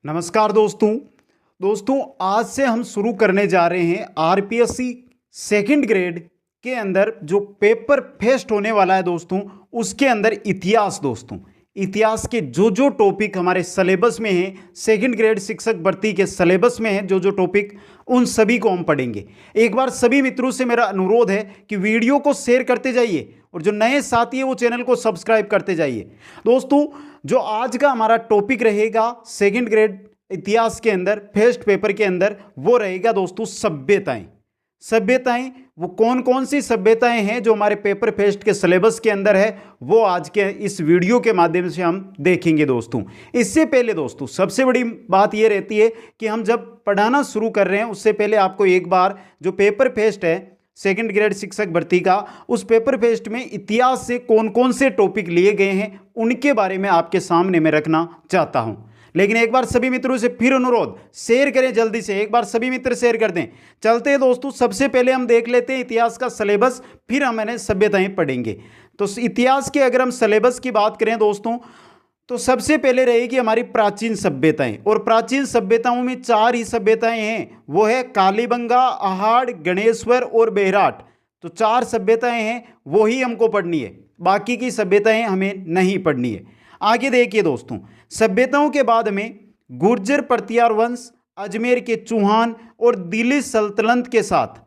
नमस्कार दोस्तों आज से हम शुरू करने जा रहे हैं आरपीएससी सेकंड ग्रेड के अंदर जो पेपर फेस्ट होने वाला है दोस्तों, उसके अंदर इतिहास के जो टॉपिक हमारे सिलेबस में हैं, सेकंड ग्रेड शिक्षक भर्ती के सिलेबस में हैं जो टॉपिक, उन सभी को हम पढ़ेंगे। एक बार सभी मित्रों से मेरा अनुरोध है कि वीडियो को शेयर करते जाइए और जो नए साथी है वो चैनल को सब्सक्राइब करते जाइए। दोस्तों जो आज का हमारा टॉपिक रहेगा सेकंड ग्रेड इतिहास के अंदर फेस्ट पेपर के अंदर, वो रहेगा दोस्तों सभ्यताएं। वो कौन कौन सी सभ्यताएं हैं जो हमारे पेपर फेस्ट के सिलेबस के अंदर है, वो आज के इस वीडियो के माध्यम से हम देखेंगे दोस्तों। इससे पहले दोस्तों सबसे बड़ी बात ये रहती है कि हम जब पढ़ाना शुरू कर रहे हैं उससे पहले आपको एक बार जो पेपर फेस्ट है सेकंड ग्रेड शिक्षक भर्ती का, उस पेपर फेस्ट में इतिहास से कौन कौन से टॉपिक लिए गए हैं उनके बारे में आपके सामने मैं रखना चाहता हूं। लेकिन एक बार सभी मित्रों से फिर अनुरोध, शेयर करें जल्दी से, एक बार सभी मित्र शेयर कर दें। चलते हैं दोस्तों, सबसे पहले हम देख लेते हैं इतिहास का सिलेबस, फिर हम सभ्यताएं पढ़ेंगे। तो इतिहास के अगर हम सिलेबस की बात करें दोस्तों, तो सबसे पहले रहेगी हमारी प्राचीन सभ्यताएं, और प्राचीन सभ्यताओं में 4 ही सभ्यताएं हैं, वो है कालीबंगा, अहाड़, गणेश्वर और बेहराट। तो 4 सभ्यताएं हैं, वो ही हमको पढ़नी है, बाकी की सभ्यताएं हमें नहीं पढ़नी है। आगे देखिए दोस्तों, सभ्यताओं के बाद में गुर्जर प्रतिहार वंश, अजमेर के चौहान और दिल्ली सल्तनत के साथ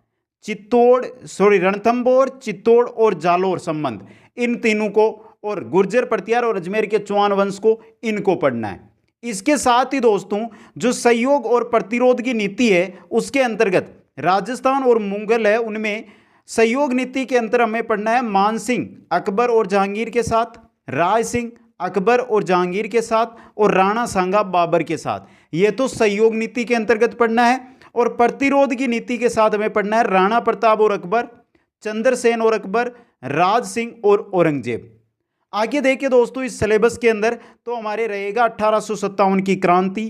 रणथंभौर, चित्तौड़ और जालौर संबंध, इन तीनों को, और गुर्जर प्रतिहार और अजमेर के चौहान वंश को, इनको पढ़ना है। इसके साथ ही दोस्तों जो सहयोग और प्रतिरोध की नीति है उसके अंतर्गत राजस्थान और मुगल है, उनमें सहयोग नीति के अंतर हमें पढ़ना है मान सिंह अकबर और जहांगीर के साथ, राय सिंह अकबर और जहांगीर के साथ, और राणा सांगा बाबर के साथ। ये तो सहयोग नीति के अंतर्गत पढ़ना है। और प्रतिरोध की नीति के साथ हमें पढ़ना है राणा प्रताप और अकबर, चंद्रसेन और अकबर, राज सिंह और औरंगजेब। आगे देखिए दोस्तों इस सिलेबस के अंदर तो हमारे रहेगा 1857 की क्रांति,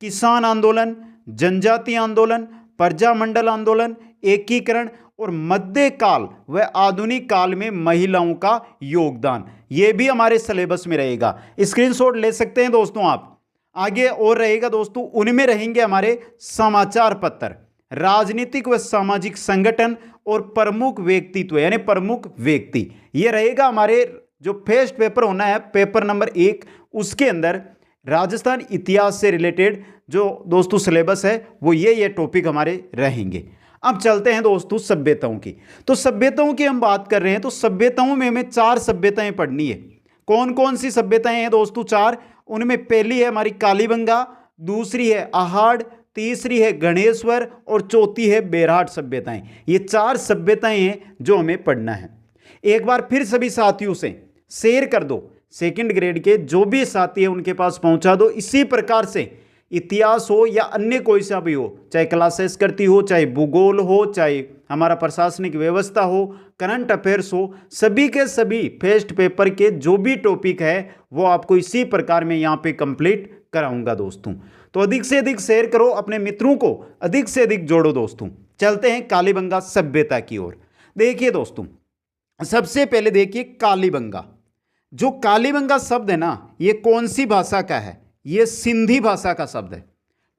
किसान आंदोलन, जनजाति आंदोलन, प्रजामंडल आंदोलन, एकीकरण और मध्यकाल व आधुनिक काल में महिलाओं का योगदान, ये भी हमारे सिलेबस में रहेगा। स्क्रीनशॉट ले सकते हैं दोस्तों आप। आगे और रहेगा दोस्तों, उनमें रहेंगे हमारे समाचार पत्र, राजनीतिक व सामाजिक संगठन और प्रमुख व्यक्तित्व यानी प्रमुख व्यक्ति। ये रहेगा हमारे जो फेस्ट पेपर होना है पेपर नंबर 1, उसके अंदर राजस्थान इतिहास से रिलेटेड जो दोस्तों सिलेबस है वो ये टॉपिक हमारे रहेंगे। अब चलते हैं दोस्तों सभ्यताओं की। तो सभ्यताओं की हम बात कर रहे हैं, तो सभ्यताओं में हमें 4 सभ्यताएं पढ़नी है। कौन कौन सी सभ्यताएं हैं दोस्तों? 4। उनमें पहली है हमारी कालीबंगा, दूसरी है अहाड़, तीसरी है गणेश्वर और चौथी है बेरहाट सभ्यताएं। ये 4 सभ्यताएं हैं जो हमें पढ़ना है। एक बार फिर सभी साथियों से शेयर कर दो, सेकंड ग्रेड के जो भी साथी है उनके पास पहुंचा दो। इसी प्रकार से इतिहास हो या अन्य कोई सा भी हो, चाहे क्लासेस करती हो, चाहे भूगोल हो, चाहे हमारा प्रशासनिक व्यवस्था हो, करंट अफेयर्स हो, सभी के सभी फेस्ट पेपर के जो भी टॉपिक है वो आपको इसी प्रकार में यहाँ पे कंप्लीट कराऊंगा दोस्तों। तो अधिक से अधिक शेयर करो, अपने मित्रों को अधिक से अधिक जोड़ो दोस्तों। चलते हैं कालीबंगा सभ्यता की ओर। देखिए दोस्तों सबसे पहले देखिए कालीबंगा। जो कालीबंगा शब्द है ना, ये कौन सी भाषा का है? ये सिंधी भाषा का शब्द है।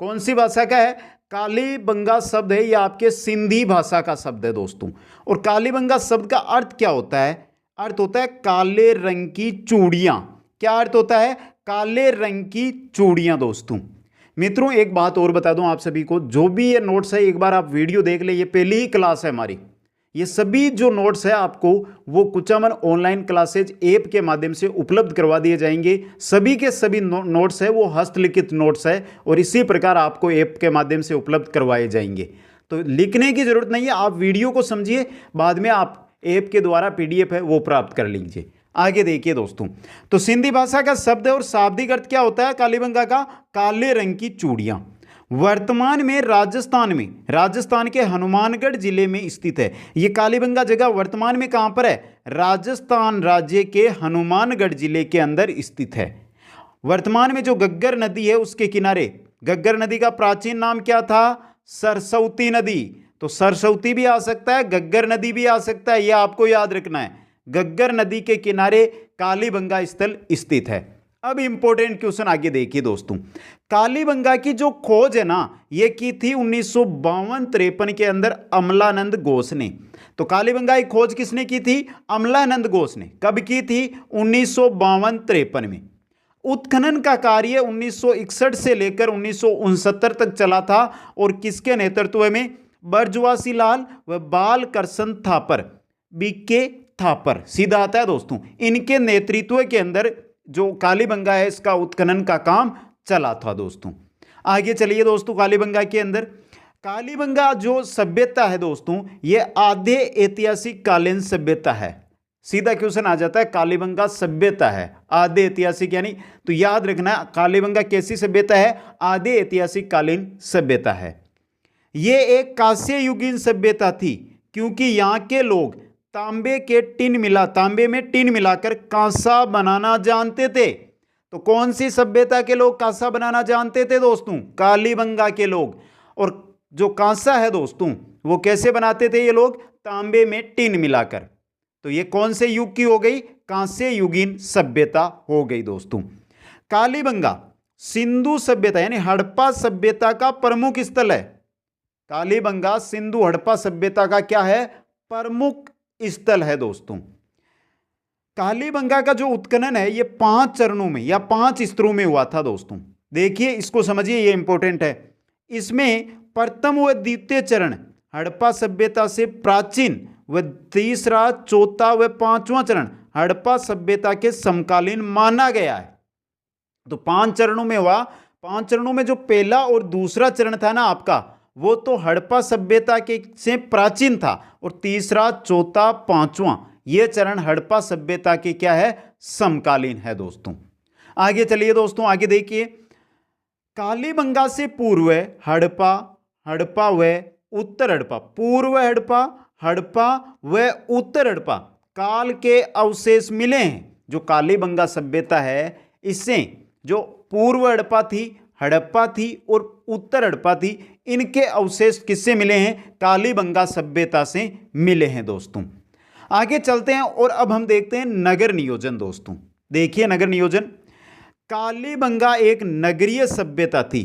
कौन सी भाषा का है? कालीबंगा शब्द है, ये आपके सिंधी भाषा का शब्द है दोस्तों। और कालीबंगा शब्द का अर्थ क्या होता है? अर्थ होता है काले रंग की चूड़ियां। क्या अर्थ होता है? काले रंग की चूड़ियां दोस्तों। मित्रों एक बात और बता दूं आप सभी को, जो भी ये नोट्स है एक बार आप वीडियो देख ले, ये पहली ही क्लास है हमारी। ये सभी जो नोट्स है आपको वो कुचामन ऑनलाइन क्लासेज ऐप के माध्यम से उपलब्ध करवा दिए जाएंगे। सभी के सभी नोट्स है वो हस्तलिखित नोट्स है और इसी प्रकार आपको ऐप के माध्यम से उपलब्ध करवाए जाएंगे। तो लिखने की जरूरत नहीं है, आप वीडियो को समझिए, बाद में आप ऐप के द्वारा PDF है वो प्राप्त कर लीजिए। आगे देखिए दोस्तों, तो सिंधी भाषा का शब्द है और शाब्दिक अर्थ क्या होता है कालीबंगा का? काले रंग की चूड़ियां। वर्तमान में राजस्थान के हनुमानगढ़ जिले में स्थित है। ये कालीबंगा जगह वर्तमान में कहां पर है? राजस्थान राज्य के हनुमानगढ़ जिले के अंदर स्थित है। वर्तमान में जो गग्गर नदी है उसके किनारे, गग्गर नदी का प्राचीन नाम क्या था? सरस्वती नदी। तो सरस्वती भी आ सकता है, गग्गर नदी भी आ सकता है, यह आपको याद रखना है। गग्गर नदी के किनारे कालीबंगा स्थल स्थित है। अब इंपॉर्टेंट क्वेश्चन आगे देखिए दोस्तों, कालीबंगा की जो खोज है ना, ये की थी 1952-53 के अंदर अमलानंद घोष ने। तो कालीबंगा की खोज किसने की थी? अमलानंद घोष ने। कब की थी? 1952-53 में। उत्खनन का कार्य 1961 से लेकर 1969 तक चला था और किसके नेतृत्व में? बरजवासी लाल व बालकृष्ण थापर, बीके थापर, सीधा आता है दोस्तों, इनके नेतृत्व के अंदर जो कालीबंगा है इसका उत्खनन का काम चला था दोस्तों। आगे चलिए दोस्तों, कालीबंगा के अंदर कालीबंगा जो सभ्यता है दोस्तों, ये आधे ऐतिहासिक कालीन सभ्यता है। सीधा क्वेश्चन आ जाता है, कालीबंगा सभ्यता है आधे ऐतिहासिक, यानी तो याद रखना कालीबंगा कैसी सभ्यता है? आधे ऐतिहासिक कालीन सभ्यता है। ये एक कांस्य युगीन सभ्यता थी, क्योंकि यहाँ के लोग तांबे में टिन मिलाकर कांसा बनाना जानते थे। तो कौन सी सभ्यता के लोग कांसा बनाना जानते थे दोस्तों? कालीबंगा के लोग। और जो कांसा है दोस्तों, वो कैसे बनाते थे ये लोग? तांबे में टिन मिलाकर। तो ये कौन से युग की हो गई? कांस्य युगीन सभ्यता हो गई दोस्तों। कालीबंगा सिंधु सभ्यता यानी हड़प्पा सभ्यता का प्रमुख स्थल है। कालीबंगा सिंधु हड़प्पा सभ्यता का क्या है? प्रमुख स्थल है दोस्तों। कालीबंगा का जो उत्खनन है ये 5 चरणों में या 5 स्तरों में हुआ था दोस्तों। देखिए, इसको समझिए, ये इंपॉर्टेंट है। इसमें प्रथम व द्वितीय चरण हड़प्पा सभ्यता से प्राचीन व तीसरा, चौथा व 5वां चरण हड़प्पा सभ्यता के समकालीन माना गया है। तो 5 चरणों में हुआ। 5 चरणों में जो पहला और दूसरा चरण था ना आपका, वो तो हड़प्पा सभ्यता के से प्राचीन था, और तीसरा, चौथा, 5वां ये चरण हड़प्पा सभ्यता के क्या है? समकालीन है दोस्तों। आगे चलिए दोस्तों, आगे देखिए, कालीबंगा से पूर्व हड़प्पा, हड़प्पा व उत्तर हड़प्पा, पूर्व हड़प्पा, हड़प्पा व उत्तर हड़प्पा काल के अवशेष मिले हैं। जो कालीबंगा सभ्यता है, इससे जो पूर्व हड़प्पा थी और उत्तर हड़प्पा थी, इनके अवशेष किससे मिले हैं? कालीबंगा सभ्यता से मिले हैं दोस्तों। आगे चलते हैं और अब हम देखते हैं नगर नियोजन दोस्तों। देखिए नगर नियोजन, कालीबंगा एक नगरीय सभ्यता थी।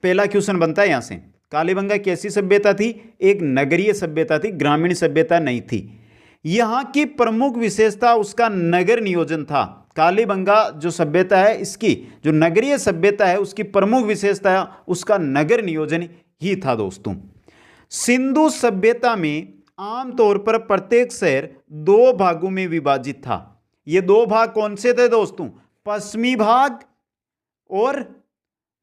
पहला क्वेश्चन बनता है यहां से, कालीबंगा कैसी सभ्यता थी? एक नगरीय सभ्यता थी, ग्रामीण सभ्यता नहीं थी। यहां की प्रमुख विशेषता उसका नगर नियोजन था। कालीबंगा जो सभ्यता है, इसकी जो नगरीय सभ्यता है, उसकी प्रमुख विशेषता उसका नगर नियोजन ही था दोस्तों। सिंधु सभ्यता में आमतौर पर प्रत्येक शहर 2 भागों में विभाजित था। ये 2 भाग कौन से थे दोस्तों? पश्चिमी भाग और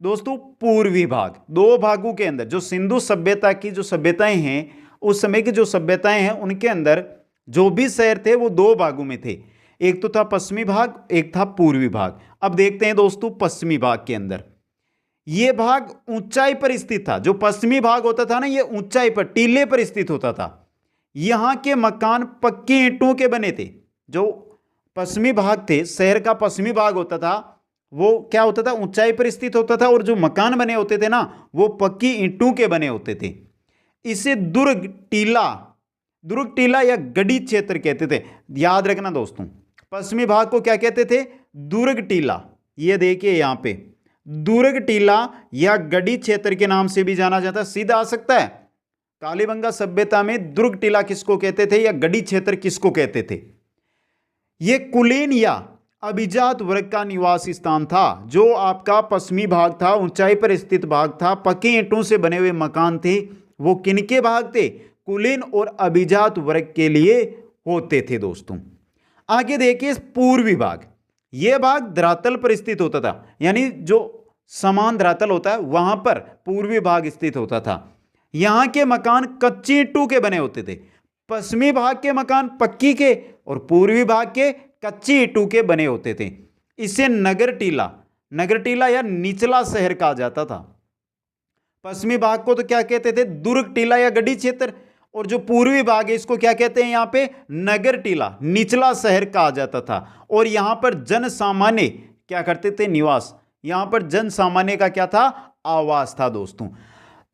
दोस्तों पूर्वी भाग। 2 भागों के अंदर जो सिंधु सभ्यता की जो सभ्यताएं हैं, उस समय की जो सभ्यताएं हैं, उनके अंदर जो भी शहर थे वो 2 भागों में थे। एक तो था पश्चिमी भाग, एक था पूर्वी भाग। अब देखते हैं दोस्तों, पश्चिमी भाग के अंदर ये भाग ऊंचाई पर स्थित था। जो पश्चिमी भाग होता था ना, ये ऊंचाई पर, टीले पर स्थित होता था। यहां के मकान पक्की ईंटों के बने थे। जो पश्चिमी भाग थे, शहर का पश्चिमी भाग होता था, वो क्या होता था? ऊंचाई पर स्थित होता था, और जो मकान बने होते थे ना, वो पक्की ईंटों के बने होते थे। इसे दुर्ग टीला या गढ़ी क्षेत्र कहते थे। याद रखना दोस्तों, पश्चिमी भाग को क्या कहते थे? दुर्ग टीला। ये देखिए यहां पे, दुर्ग टीला या गढ़ी क्षेत्र के नाम से भी जाना जाता है। सीधा आ सकता है, कालीबंगा सभ्यता में दुर्ग टीला किसको कहते थे या गढ़ी क्षेत्र किसको कहते थे? ये कुलीन या अभिजात वर्ग का निवास स्थान था। जो आपका पश्चिमी भाग था, ऊंचाई पर स्थित भाग था, पक्की ईंटों से बने हुए मकान थे, वो किनके भाग थे? कुलीन और अभिजात वर्ग के लिए होते थे दोस्तों। आगे देखिए पूर्वी भाग। यह भाग धरातल पर स्थित होता था, यानी जो समान धरातल होता है वहां पर पूर्वी भाग स्थित होता था। यहां के मकान कच्ची ईंटों के बने होते थे। पश्चिमी भाग के मकान पक्की के और पूर्वी भाग के कच्ची ईंटों के बने होते थे। इसे नगर टीला या निचला शहर कहा जाता था। पश्चिमी भाग को तो क्या कहते थे? दुर्ग टीला या गढ़ी क्षेत्र। और जो पूर्वी भाग है इसको क्या कहते हैं? यहाँ पे नगर टीला, निचला शहर कहा जाता था। और यहाँ पर जन सामान्य क्या करते थे? निवास। यहाँ पर जन सामान्य का क्या था? आवास था दोस्तों।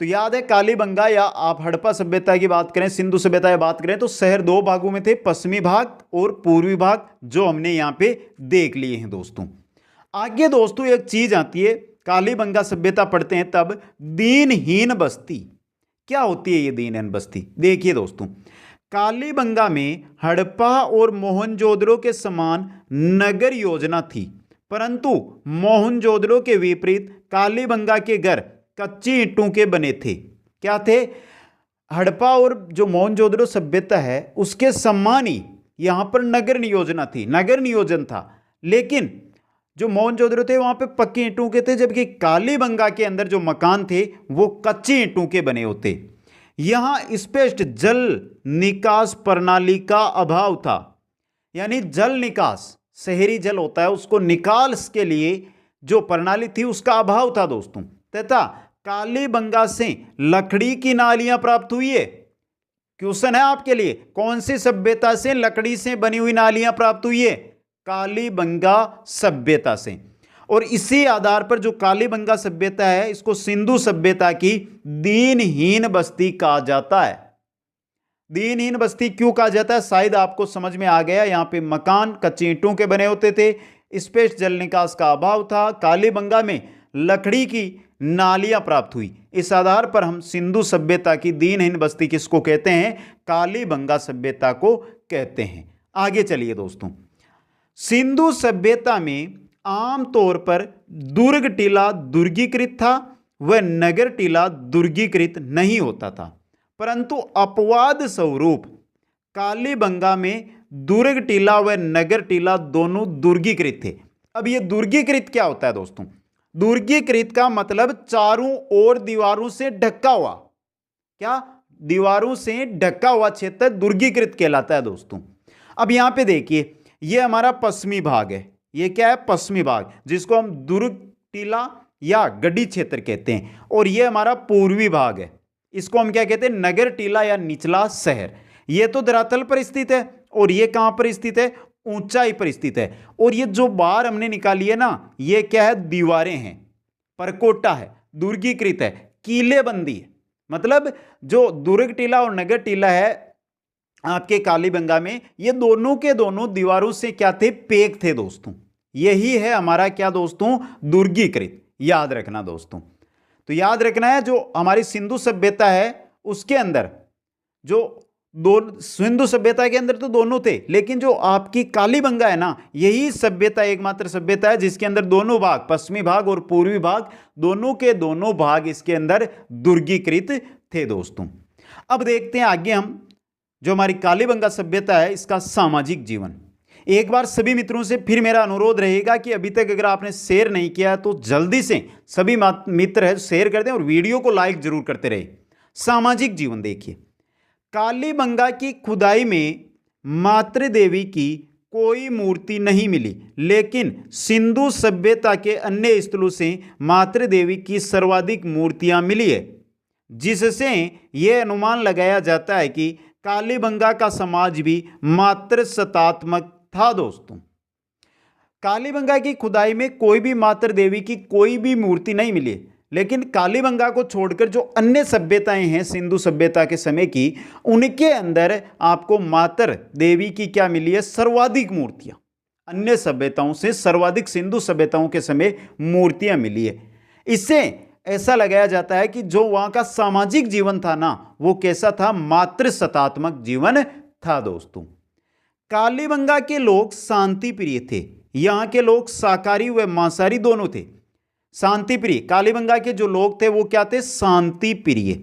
तो याद है, कालीबंगा या आप हड़प्पा सभ्यता की बात करें, सिंधु सभ्यता की बात करें, तो शहर 2 भागों में थे, पश्चिमी भाग और पूर्वी भाग, जो हमने यहाँ पे देख लिए हैं दोस्तों। आगे दोस्तों एक चीज आती है, कालीबंगा सभ्यता पढ़ते हैं तब, दीनहीन बस्ती। क्या होती है ये दीनहीन बस्ती? देखिए दोस्तों, कालीबंगा में हड़प्पा और मोहनजोदड़ो के समान नगर योजना थी, परंतु मोहनजोदड़ो के विपरीत कालीबंगा के घर कच्ची ईंटों के बने थे। क्या थे? हड़प्पा और जो मोहनजोदड़ो सभ्यता है उसके समान ही यहां पर नगर नियोजना थी, नगर नियोजन था, लेकिन जो मोहनजोदड़ो थे वहां पे पक्की ईंटों के थे, जबकि कालीबंगा के अंदर जो मकान थे वो कच्ची ईंटों के बने होते। यहां स्पष्ट जल निकास प्रणाली का अभाव था, यानी जल निकास, शहरी जल होता है उसको निकाल के लिए जो प्रणाली थी उसका अभाव था दोस्तों। तथा कालीबंगा से लकड़ी की नालियां प्राप्त हुई है। क्वेश्चन है आपके लिए, कौन सी सभ्यता से लकड़ी से बनी हुई नालियां प्राप्त हुई है? कालीबंगा सभ्यता से। और इसी आधार पर जो कालीबंगा सभ्यता है इसको सिंधु सभ्यता की दीनहीन बस्ती कहा जाता है। दीनहीन बस्ती क्यों कहा जाता है शायद आपको समझ में आ गया। यहां पे मकान कच्ची ईंटों के बने होते थे, स्पेस जल निकास का अभाव था, कालीबंगा में लकड़ी की नालियां प्राप्त हुई। इस आधार पर हम सिंधु सभ्यता की दीनहीन बस्ती किसको कहते हैं? कालीबंगा सभ्यता को कहते हैं। आगे चलिए दोस्तों, सिंधु सभ्यता में आमतौर पर दुर्ग टीला दुर्गीकृत था व नगर टीला दुर्गीकृत नहीं होता था, परंतु अपवाद स्वरूप कालीबंगा में दुर्ग टीला व नगर टीला दोनों दुर्गीकृत थे। अब ये दुर्गीकृत क्या होता है दोस्तों? दुर्गीकृत का मतलब चारों ओर दीवारों से ढका हुआ। क्या? दीवारों से ढका हुआ क्षेत्र दुर्गीकृत कहलाता है दोस्तों। अब यहां पे देखिए, ये हमारा पश्चिमी भाग है, ये क्या है? पश्चिमी भाग, जिसको हम दुर्ग टीला या गढ़ी क्षेत्र कहते हैं, और ये हमारा पूर्वी भाग है, इसको हम क्या कहते हैं? नगर टीला या निचला शहर। ये तो धरातल पर स्थित है, और ये कहां पर स्थित है? ऊंचाई पर स्थित है। और ये जो बार हमने निकाली है ना, ये क्या है? दीवारें हैं, परकोटा है, दुर्गीकृत है, किलेबंदी है। मतलब जो दुर्ग टीला और नगर टीला है आपके कालीबंगा में, ये दोनों के दोनों दीवारों से क्या थे? पेक थे दोस्तों। यही है हमारा क्या दोस्तों? दुर्गीकृत। याद रखना दोस्तों, तो याद रखना है जो हमारी सिंधु सभ्यता है उसके अंदर जो दो, सिंधु सभ्यता के अंदर तो दोनों थे, लेकिन जो आपकी कालीबंगा है ना, यही सभ्यता एकमात्र सभ्यता है जिसके अंदर दोनों भाग, पश्चिमी भाग और पूर्वी भाग, दोनों के दोनों भाग इसके अंदर दुर्गीकृत थे दोस्तों। अब देखते हैं आगे हम जो हमारी कालीबंगा सभ्यता है इसका सामाजिक जीवन। एक बार सभी मित्रों से फिर मेरा अनुरोध रहेगा कि अभी तक अगर आपने शेयर नहीं किया तो जल्दी से सभी मित्र है शेयर कर दें और वीडियो को लाइक जरूर करते रहे। सामाजिक जीवन देखिए, कालीबंगा की खुदाई में मातृ देवी की कोई मूर्ति नहीं मिली, लेकिन सिंधु सभ्यता के अन्य स्थलों से मातृ देवी की सर्वाधिक मूर्तियां मिली है, जिससे यह अनुमान लगाया जाता है कि कालीबंगा का समाज भी मातृ सत्तात्मक था दोस्तों। कालीबंगा की खुदाई में कोई भी मातृ देवी की कोई भी मूर्ति नहीं मिली, लेकिन कालीबंगा को छोड़कर जो अन्य सभ्यताएं हैं सिंधु सभ्यता के समय की, उनके अंदर आपको मातृ देवी की क्या मिली है? सर्वाधिक मूर्तियां। अन्य सभ्यताओं से सर्वाधिक सिंधु सभ्यताओं के समय मूर्तियां मिली है। इससे ऐसा लगाया जाता है कि जो वहां का सामाजिक जीवन था ना, वो कैसा था? मातृ सत्तात्मक जीवन था दोस्तों। कालीबंगा के लोग शांति प्रिय थे। यहां के लोग शाकाहारी व मांसाहारी दोनों थे। शांति प्रिय, कालीबंगा के जो लोग थे वो क्या थे? शांति प्रिय।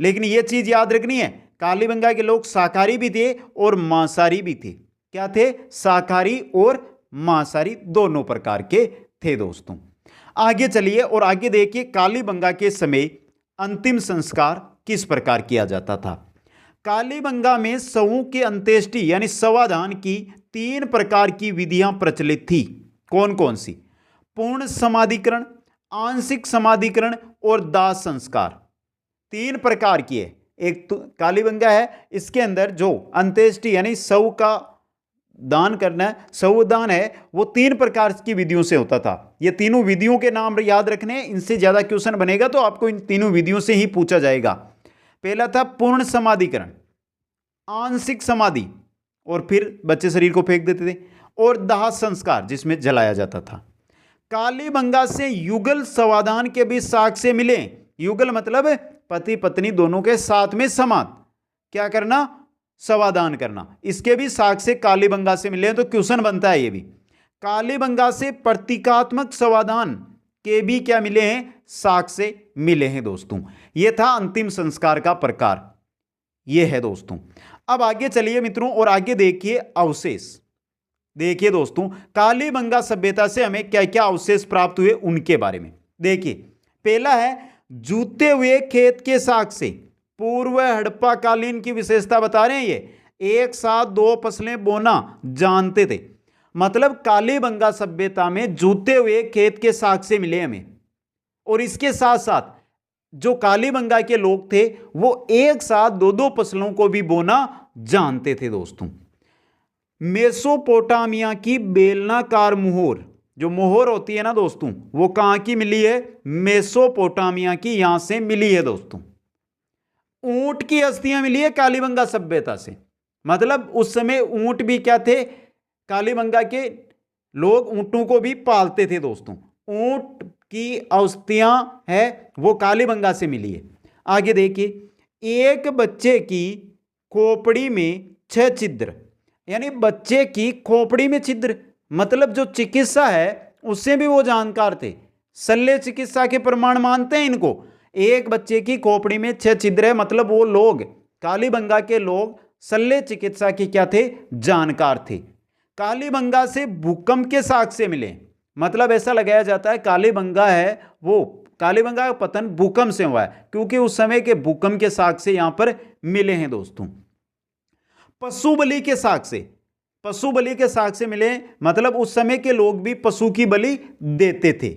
लेकिन यह चीज याद रखनी है, कालीबंगा के लोग शाकाहारी भी थे और मांसाहारी भी थे। क्या थे? शाकाहारी और मांसाहारी दोनों प्रकार के थे दोस्तों। आगे चलिए और आगे देखिए कालीबंगा के समय अंतिम संस्कार किस प्रकार किया जाता था। कालीबंगा में शवों की अंत्येष्टि यानी शवाधान की 3 प्रकार की विधियां प्रचलित थी। कौन कौन सी? पूर्ण समाधिकरण, आंशिक समाधिकरण और दाह संस्कार। 3 प्रकार की है। एक तो कालीबंगा है, इसके अंदर जो अंत्येष्टि यानी शव का दान करना है, शवदान है, वो 3 प्रकार की विधियों से होता था। ये तीनों विधियों के नाम याद रखने, इनसे ज्यादा क्वेश्चन बनेगा तो आपको इन तीनों विधियों से ही पूछा जाएगा। पहला था पूर्ण समाधिकरण, आंशिक समाधि और फिर बच्चे शरीर को फेंक देते थे, और दाह संस्कार जिसमें जलाया जाता था। कालीबंगा से युगल समाधान के भी साक्ष्य मिले। युगल मतलब पति पत्नी दोनों के साथ में समाध क्या करना, समाधान करना, इसके भी साक्ष्य कालीबंगा से मिले। तो क्वेश्चन बनता है ये भी, कालीबंगा से प्रतीकात्मक समाधान के भी क्या मिले हैं, साक्ष्य मिले हैं दोस्तों। ये था अंतिम संस्कार का प्रकार, ये है दोस्तों। अब आगे चलिए मित्रों और आगे देखिए अवशेष। देखिए दोस्तों कालीबंगा सभ्यता से हमें क्या क्या अवशेष प्राप्त हुए उनके बारे में देखिए। पहला है जूते हुए खेत के साक्ष्य, पूर्व हड़प्पा कालीन की विशेषता बता रहे हैं। ये एक साथ दो फसलें बोना जानते थे, मतलब कालीबंगा सभ्यता में जूते हुए खेत के साक्ष्य मिले हमें। और इसके साथ साथ जो कालीबंगा के लोग थे वो एक साथ दो दो फसलों को भी बोना जानते थे दोस्तों। मेसोपोटामिया की बेलनाकार मोहर, जो मोहर होती है ना दोस्तों, वो कहां की मिली है, मेसोपोटामिया की, यहां से मिली है दोस्तों। ऊंट की अस्थियां मिली है कालीबंगा सभ्यता से, मतलब उस समय ऊंट भी क्या थे, कालीबंगा के लोग ऊंटों को भी पालते थे दोस्तों। ऊंट की अस्थियां है वो कालीबंगा से मिली है। आगे देखिए, एक बच्चे की खोपड़ी में 6 छिद्र, यानी बच्चे की खोपड़ी में छिद्र, मतलब जो चिकित्सा है उससे भी वो जानकार थे, शल्य चिकित्सा के प्रमाण मानते हैं इनको। एक बच्चे की खोपड़ी में 6 छिद्र है, मतलब वो लोग कालीबंगा के लोग शल्य चिकित्सा के क्या थे, जानकार थे। कालीबंगा से भूकंप के साक्ष्य मिले, मतलब ऐसा लगाया जाता है कालीबंगा है वो, कालीबंगा का पतन भूकंप से हुआ है, क्योंकि उस समय के भूकंप के साक्ष्य यहां पर मिले हैं दोस्तों। पशु बलि के साक्ष्य, पशु बलि के साक्ष्य मिले, मतलब उस समय के लोग भी पशु की बलि देते थे।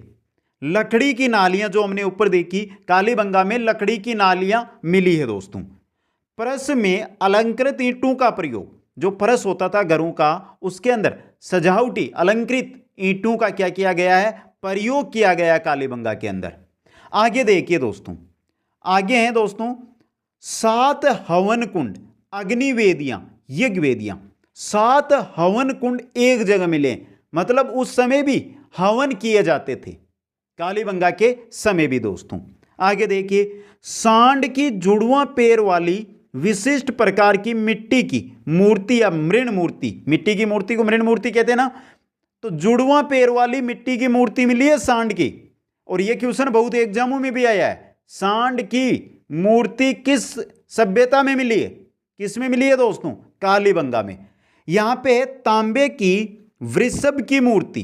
लकड़ी की नालियां जो हमने ऊपर देखी, कालीबंगा में लकड़ी की नालियां मिली है दोस्तों। फर्श में अलंकृत ईंटों का प्रयोग, जो फर्श होता था घरों का, उसके अंदर सजावटी अलंकृत ईंटों का क्या किया गया है, प्रयोग किया गया है कालीबंगा के अंदर। आगे देखिए दोस्तों, आगे हैं दोस्तों 7 हवन कुंड, अग्निवेदियां, यज्ञ वेदियां, 7 हवन कुंड एक जगह मिले, मतलब उस समय भी हवन किए जाते थे, कालीबंगा के समय भी दोस्तों। आगे देखिए, सांड की जुड़वा पैर वाली विशिष्ट प्रकार की मिट्टी की मूर्ति या मृण मूर्ति, मिट्टी की मूर्ति को मृण मूर्ति कहते हैं ना, तो जुड़वा पैर वाली मिट्टी की मूर्ति मिली है सांड की। और यह क्वेश्चन बहुत एग्जामों में भी आया है, सांड की मूर्ति किस सभ्यता में मिली है, किस में मिली है दोस्तों, कालीबंगा में। यहां पे तांबे की वृषभ की मूर्ति,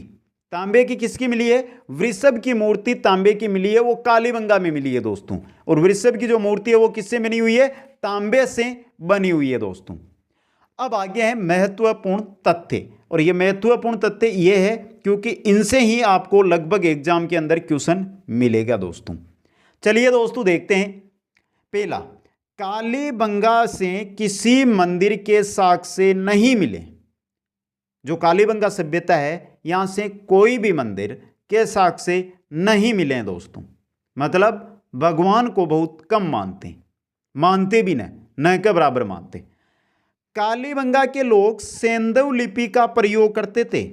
तांबे की किसकी मिली है, वृषभ की मूर्ति तांबे की मिली है, वो कालीबंगा में मिली है दोस्तों। और वृषभ की जो मूर्ति है वो किससे बनी हुई है, तांबे से बनी हुई है दोस्तों। अब आगे है महत्वपूर्ण तथ्य, और ये महत्वपूर्ण तथ्य ये है क्योंकि इनसे ही आपको लगभग एग्जाम के अंदर क्वेश्चन मिलेगा दोस्तों। चलिए दोस्तों देखते हैं। पहला, कालीबंगा से किसी मंदिर के साक्ष्य नहीं मिले, जो कालीबंगा सभ्यता है यहां से कोई भी मंदिर के साक्ष्य नहीं मिले हैं दोस्तों, मतलब भगवान को बहुत कम मानते, मानते भी न के बराबर मानते। कालीबंगा के लोग सेंधव लिपि का प्रयोग करते थे,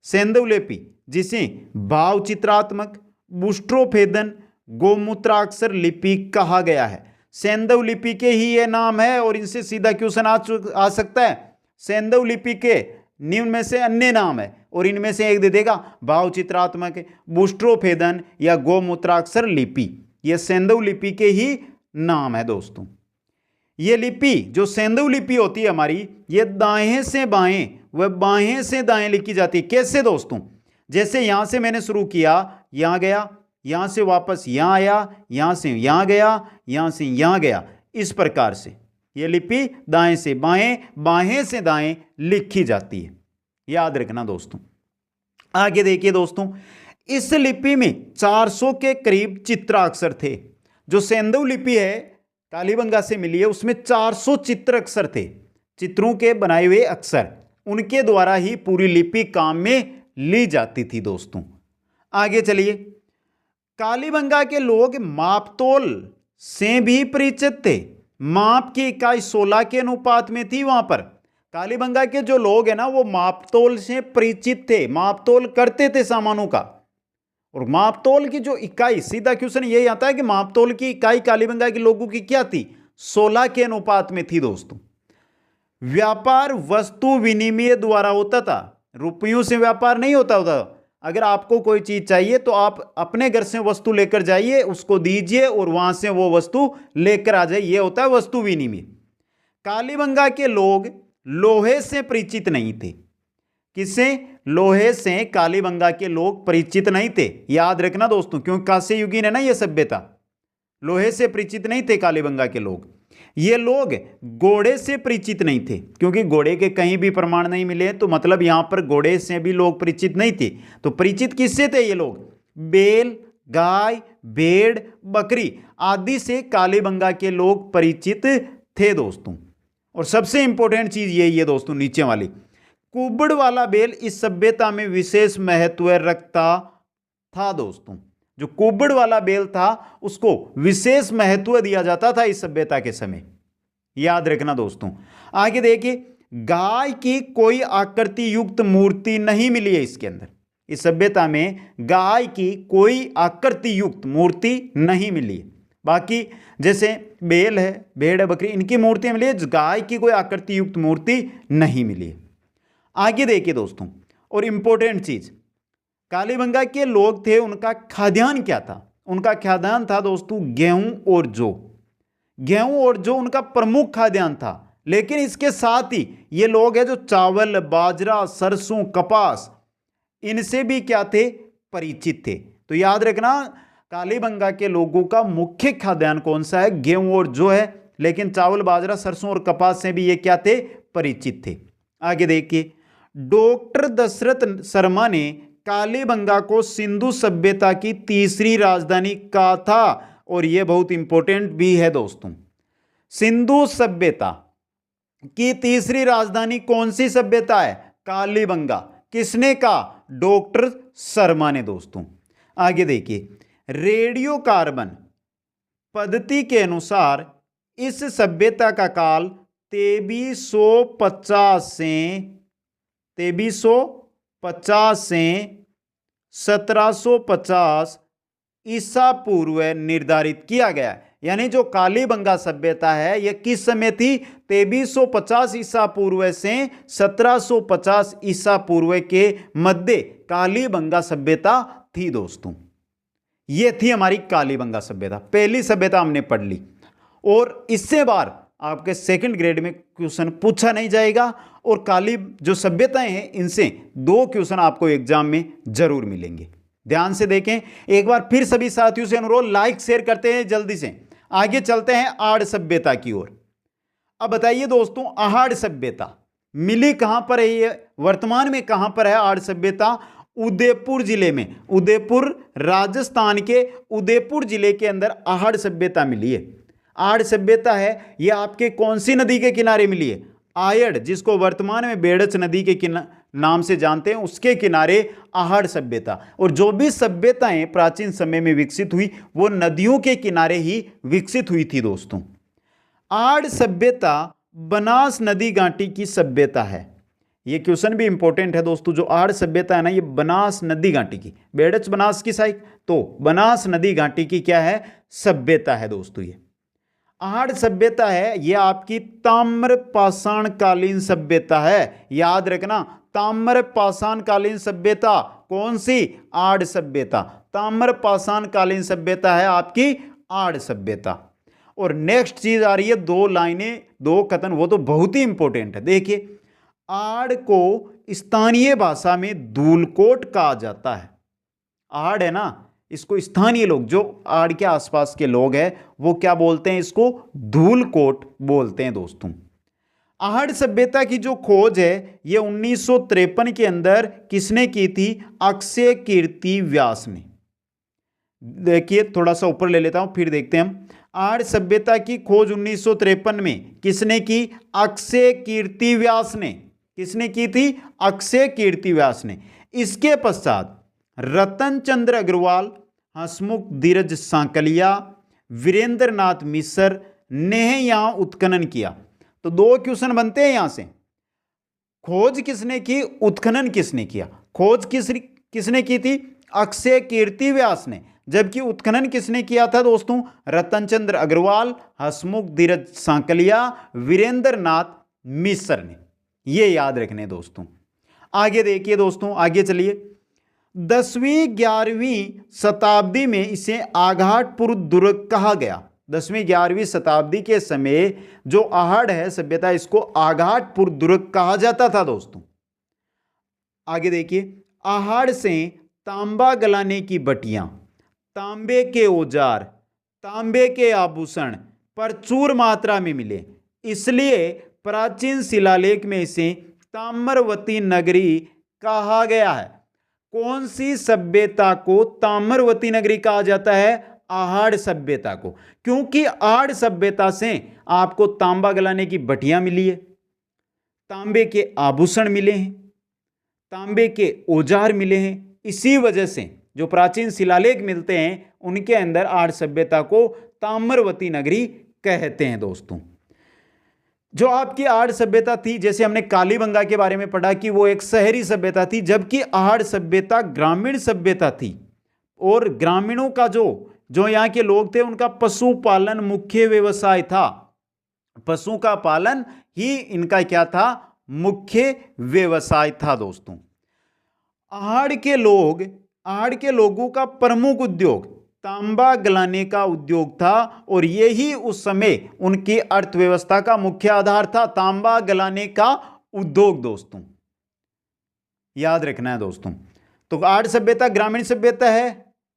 सेंधव लिपि जिसे भाव चित्रात्मक, बुस्ट्रोफेदन, गोमूत्राक्षर लिपि कहा गया है। सेंधव लिपि के ही ये नाम है और इनसे सीधा क्वेश्चन आ सकता है। सेंधव लिपि के निम्न में से अन्य नाम है और इनमें से एक दे देगा, भाव चित्रात्मक, बुस्ट्रोफेदन या गोमूत्राक्षर लिपि, ये सेंधव लिपि के ही नाम है दोस्तों। ये लिपि जो सेंधव लिपि होती है हमारी, ये दाएं से बाएं व बाएं से दाएं लिखी जाती है। कैसे दोस्तों, जैसे यहां से मैंने शुरू किया, यहां गया, यहां से वापस यहां आया, यहां से यहां गया, यहां से यहां गया, इस प्रकार से ये लिपि दाएं से बाएं, बाएं से दाएं लिखी जाती है, याद रखना दोस्तों। आगे देखिए दोस्तों, इस लिपि में 400 के करीब चित्राक्षर थे। जो सेंधव लिपि है कालीबंगा से मिली है, उसमें 400 चित्र अक्षर थे, चित्रों के बनाए हुए अक्षर, उनके द्वारा ही पूरी लिपि काम में ली जाती थी दोस्तों। आगे चलिए, कालीबंगा के लोग मापतोल से भी परिचित थे। माप की इकाई 16 के अनुपात में थी वहां पर, कालीबंगा के जो लोग हैं ना वो मापतोल से परिचित थे, मापतोल करते थे सामानों का। और मापतोल की जो इकाई, सीधा क्वेश्चन यही आता है कि मापतोल की इकाई कालीबंगा के लोगों की क्या थी, 16 के अनुपात में थी दोस्तों। व्यापार वस्तु विनिमय द्वारा होता था, रुपयों से व्यापार नहीं होता था। अगर आपको कोई चीज चाहिए तो आप अपने घर से वस्तु लेकर जाइए, उसको दीजिए और वहां से वो वस्तु लेकर आ जाए, ये होता है वस्तु विनिमय। कालीबंगा के लोग लोहे से परिचित नहीं थे। किससे? लोहे से कालीबंगा के लोग परिचित नहीं थे, याद रखना दोस्तों, क्योंकि कांस्य युगीन है ना ये सभ्यता। लोहे से परिचित नहीं थे कालीबंगा के लोग। ये लोग घोड़े से परिचित नहीं थे, क्योंकि घोड़े के कहीं भी प्रमाण नहीं मिले, तो मतलब यहां पर घोड़े से भी लोग परिचित नहीं थे। तो परिचित किससे थे ये लोग? बैल, गाय, भेड़, बकरी आदि से कालीबंगा के लोग परिचित थे दोस्तों। और सबसे इंपॉर्टेंट चीज यही है दोस्तों, नीचे वाली, कुबड़ वाला बैल इस सभ्यता में विशेष महत्व रखता था दोस्तों। जो कुबड़ वाला बैल था उसको विशेष महत्व दिया जाता था इस सभ्यता के समय, याद रखना दोस्तों। आगे देखिए, गाय की कोई आकृति युक्त मूर्ति नहीं मिली है इसके अंदर। इस सभ्यता में गाय की कोई आकृति युक्त मूर्ति नहीं मिली है। बाकी जैसे बैल है, भेड़ है, बकरी, इनकी मूर्तियां मिली है, गाय की कोई आकृति युक्त मूर्ति नहीं मिली है। आगे देखिए दोस्तों, और इंपॉर्टेंट चीज, कालीबंगा के लोग थे, उनका खाद्यान्न क्या था? उनका खाद्यान्न था दोस्तों गेहूं और जौ। गेहूं और जौ उनका प्रमुख खाद्यान्न था। लेकिन इसके साथ ही ये लोग हैं जो चावल, बाजरा, सरसों, कपास, इनसे भी क्या थे? परिचित थे। तो याद रखना, कालीबंगा के लोगों का मुख्य खाद्यान्न कौन सा है? गेहूं और जौ है। लेकिन चावल, बाजरा, सरसों और कपास से भी ये क्या थे? परिचित थे। आगे देखिए, डॉक्टर दशरथ शर्मा ने कालीबंगा को सिंधु सभ्यता की तीसरी राजधानी कहा था। और यह बहुत इंपॉर्टेंट भी है दोस्तों। सिंधु सभ्यता की तीसरी राजधानी कौन सी सभ्यता है? कालीबंगा। किसने कहा? डॉक्टर शर्मा ने दोस्तों। आगे देखिए, रेडियो कार्बन पद्धति के अनुसार इस सभ्यता का काल 2350 से 1750 ईसा पूर्व निर्धारित किया गया। यानी जो कालीबंगा सभ्यता है यह किस समय थी? 2350 ईसा पूर्व से 1750 ईसा पूर्व के मध्य कालीबंगा सभ्यता थी दोस्तों। यह थी हमारी कालीबंगा सभ्यता। पहली सभ्यता हमने पढ़ ली, और इससे बार आपके सेकंड ग्रेड में क्वेश्चन पूछा नहीं जाएगा। और काली जो सभ्यताएं हैं इनसे 2 क्वेश्चन आपको एग्जाम में जरूर मिलेंगे। ध्यान से देखें। एक बार फिर सभी साथियों से अनुरोध, लाइक शेयर करते हैं जल्दी से। आगे चलते हैं आड़ सभ्यता की ओर। अब बताइए दोस्तों, आहाड़ सभ्यता मिली कहां पर है? ये वर्तमान में कहां पर है आड़ सभ्यता? उदयपुर जिले में। उदयपुर, राजस्थान के उदयपुर जिले के अंदर आहाड़ सभ्यता मिली है। आड़ सभ्यता है यह आपके कौन सी नदी के किनारे मिली है? आयड़, जिसको वर्तमान में बेड़च नदी के नाम से जानते हैं, उसके किनारे आहाड़ सभ्यता। और जो भी सभ्यताएं प्राचीन समय में विकसित हुई वो नदियों के किनारे ही विकसित हुई थी दोस्तों। आड़ सभ्यता बनास नदी घाटी की सभ्यता है। ये क्वेश्चन भी इंपॉर्टेंट है दोस्तों। जो आड़ सभ्यता है ना, ये बनास नदी घाटी की, बेड़च बनास की साइड, तो बनास नदी घाटी की क्या है? सभ्यता है दोस्तों। ये आहाड़ सभ्यता है, यह आपकी ताम्र पाषाण कालीन सभ्यता है। याद रखना, ताम्र पाषाण कालीन सभ्यता कौन सी? आड़ सभ्यता। ताम्र पाषाण कालीन सभ्यता है आपकी आड़ सभ्यता। और नेक्स्ट चीज आ रही है, 2 लाइनें 2 कथन, वो तो बहुत ही इंपॉर्टेंट है। देखिए, आड़ को स्थानीय भाषा में धूलकोट कहा जाता है। आड़ है ना, इसको स्थानीय लोग, जो आड़ के आसपास के लोग हैं, वो क्या बोलते हैं? इसको धूलकोट बोलते हैं दोस्तों। आहाड़ सभ्यता की जो खोज है ये 1953 के अंदर किसने की थी? अक्षय कीर्ति व्यास ने। देखिए, थोड़ा सा ऊपर ले लेता हूं, फिर देखते हैं हम। आहाड़ सभ्यता की खोज 1953 में किसने की? अक्षय कीर्ति व्यास ने। किसने की थी? अक्षय कीर्ति व्यास ने। इसके पश्चात रतन चंद्र अग्रवाल, हसमुख धीरज सांकलिया, वीरेंद्र नाथ मिश्र ने यहां उत्खनन किया। तो 2 क्वेश्चन बनते हैं यहां से। खोज किसने की, उत्खनन किसने किया? खोज किसने की थी? अक्षय कीर्ति व्यास ने। जबकि उत्खनन किसने किया था दोस्तों? रतन चंद्र अग्रवाल, हसमुख धीरज सांकलिया, वीरेंद्र नाथ मिश्र ने। ये याद रखने दोस्तों। आगे देखिए दोस्तों, आगे चलिए। 10वीं 11वीं शताब्दी में इसे आघाटपुर दुर्ग कहा गया। 10वीं 11वीं शताब्दी के समय जो आहड़ है सभ्यता, इसको आघाटपुर दुर्ग कहा जाता था दोस्तों। आगे देखिए, आहड़ से तांबा गलाने की बटियां, तांबे के औजार, तांबे के आभूषण प्रचुर मात्रा में मिले, इसलिए प्राचीन शिलालेख में इसे ताम्रवती नगरी कहा गया है। कौन सी सभ्यता को ताम्रवती नगरी कहा जाता है? आहड़ सभ्यता को। क्योंकि आहड़ सभ्यता से आपको तांबा गलाने की भट्टियां मिली है, तांबे के आभूषण मिले हैं, तांबे के औजार मिले हैं। इसी वजह से जो प्राचीन शिलालेख मिलते हैं उनके अंदर आहड़ सभ्यता को ताम्रवती नगरी कहते हैं दोस्तों। जो आपकी आहड़ सभ्यता थी, जैसे हमने कालीबंगा के बारे में पढ़ा कि वो एक शहरी सभ्यता थी, जबकि आहड़ सभ्यता ग्रामीण सभ्यता थी। और ग्रामीणों का जो यहाँ के लोग थे उनका पशुपालन मुख्य व्यवसाय था। पशु का पालन ही इनका क्या था? मुख्य व्यवसाय था दोस्तों। आहड़ के लोगों का प्रमुख उद्योग तांबा गलाने का उद्योग था और यही उस समय उनकी अर्थव्यवस्था का मुख्य आधार था, तांबा गलाने का उद्योग दोस्तों। याद रखना है दोस्तों। तो आहड़ सभ्यता ग्रामीण सभ्यता है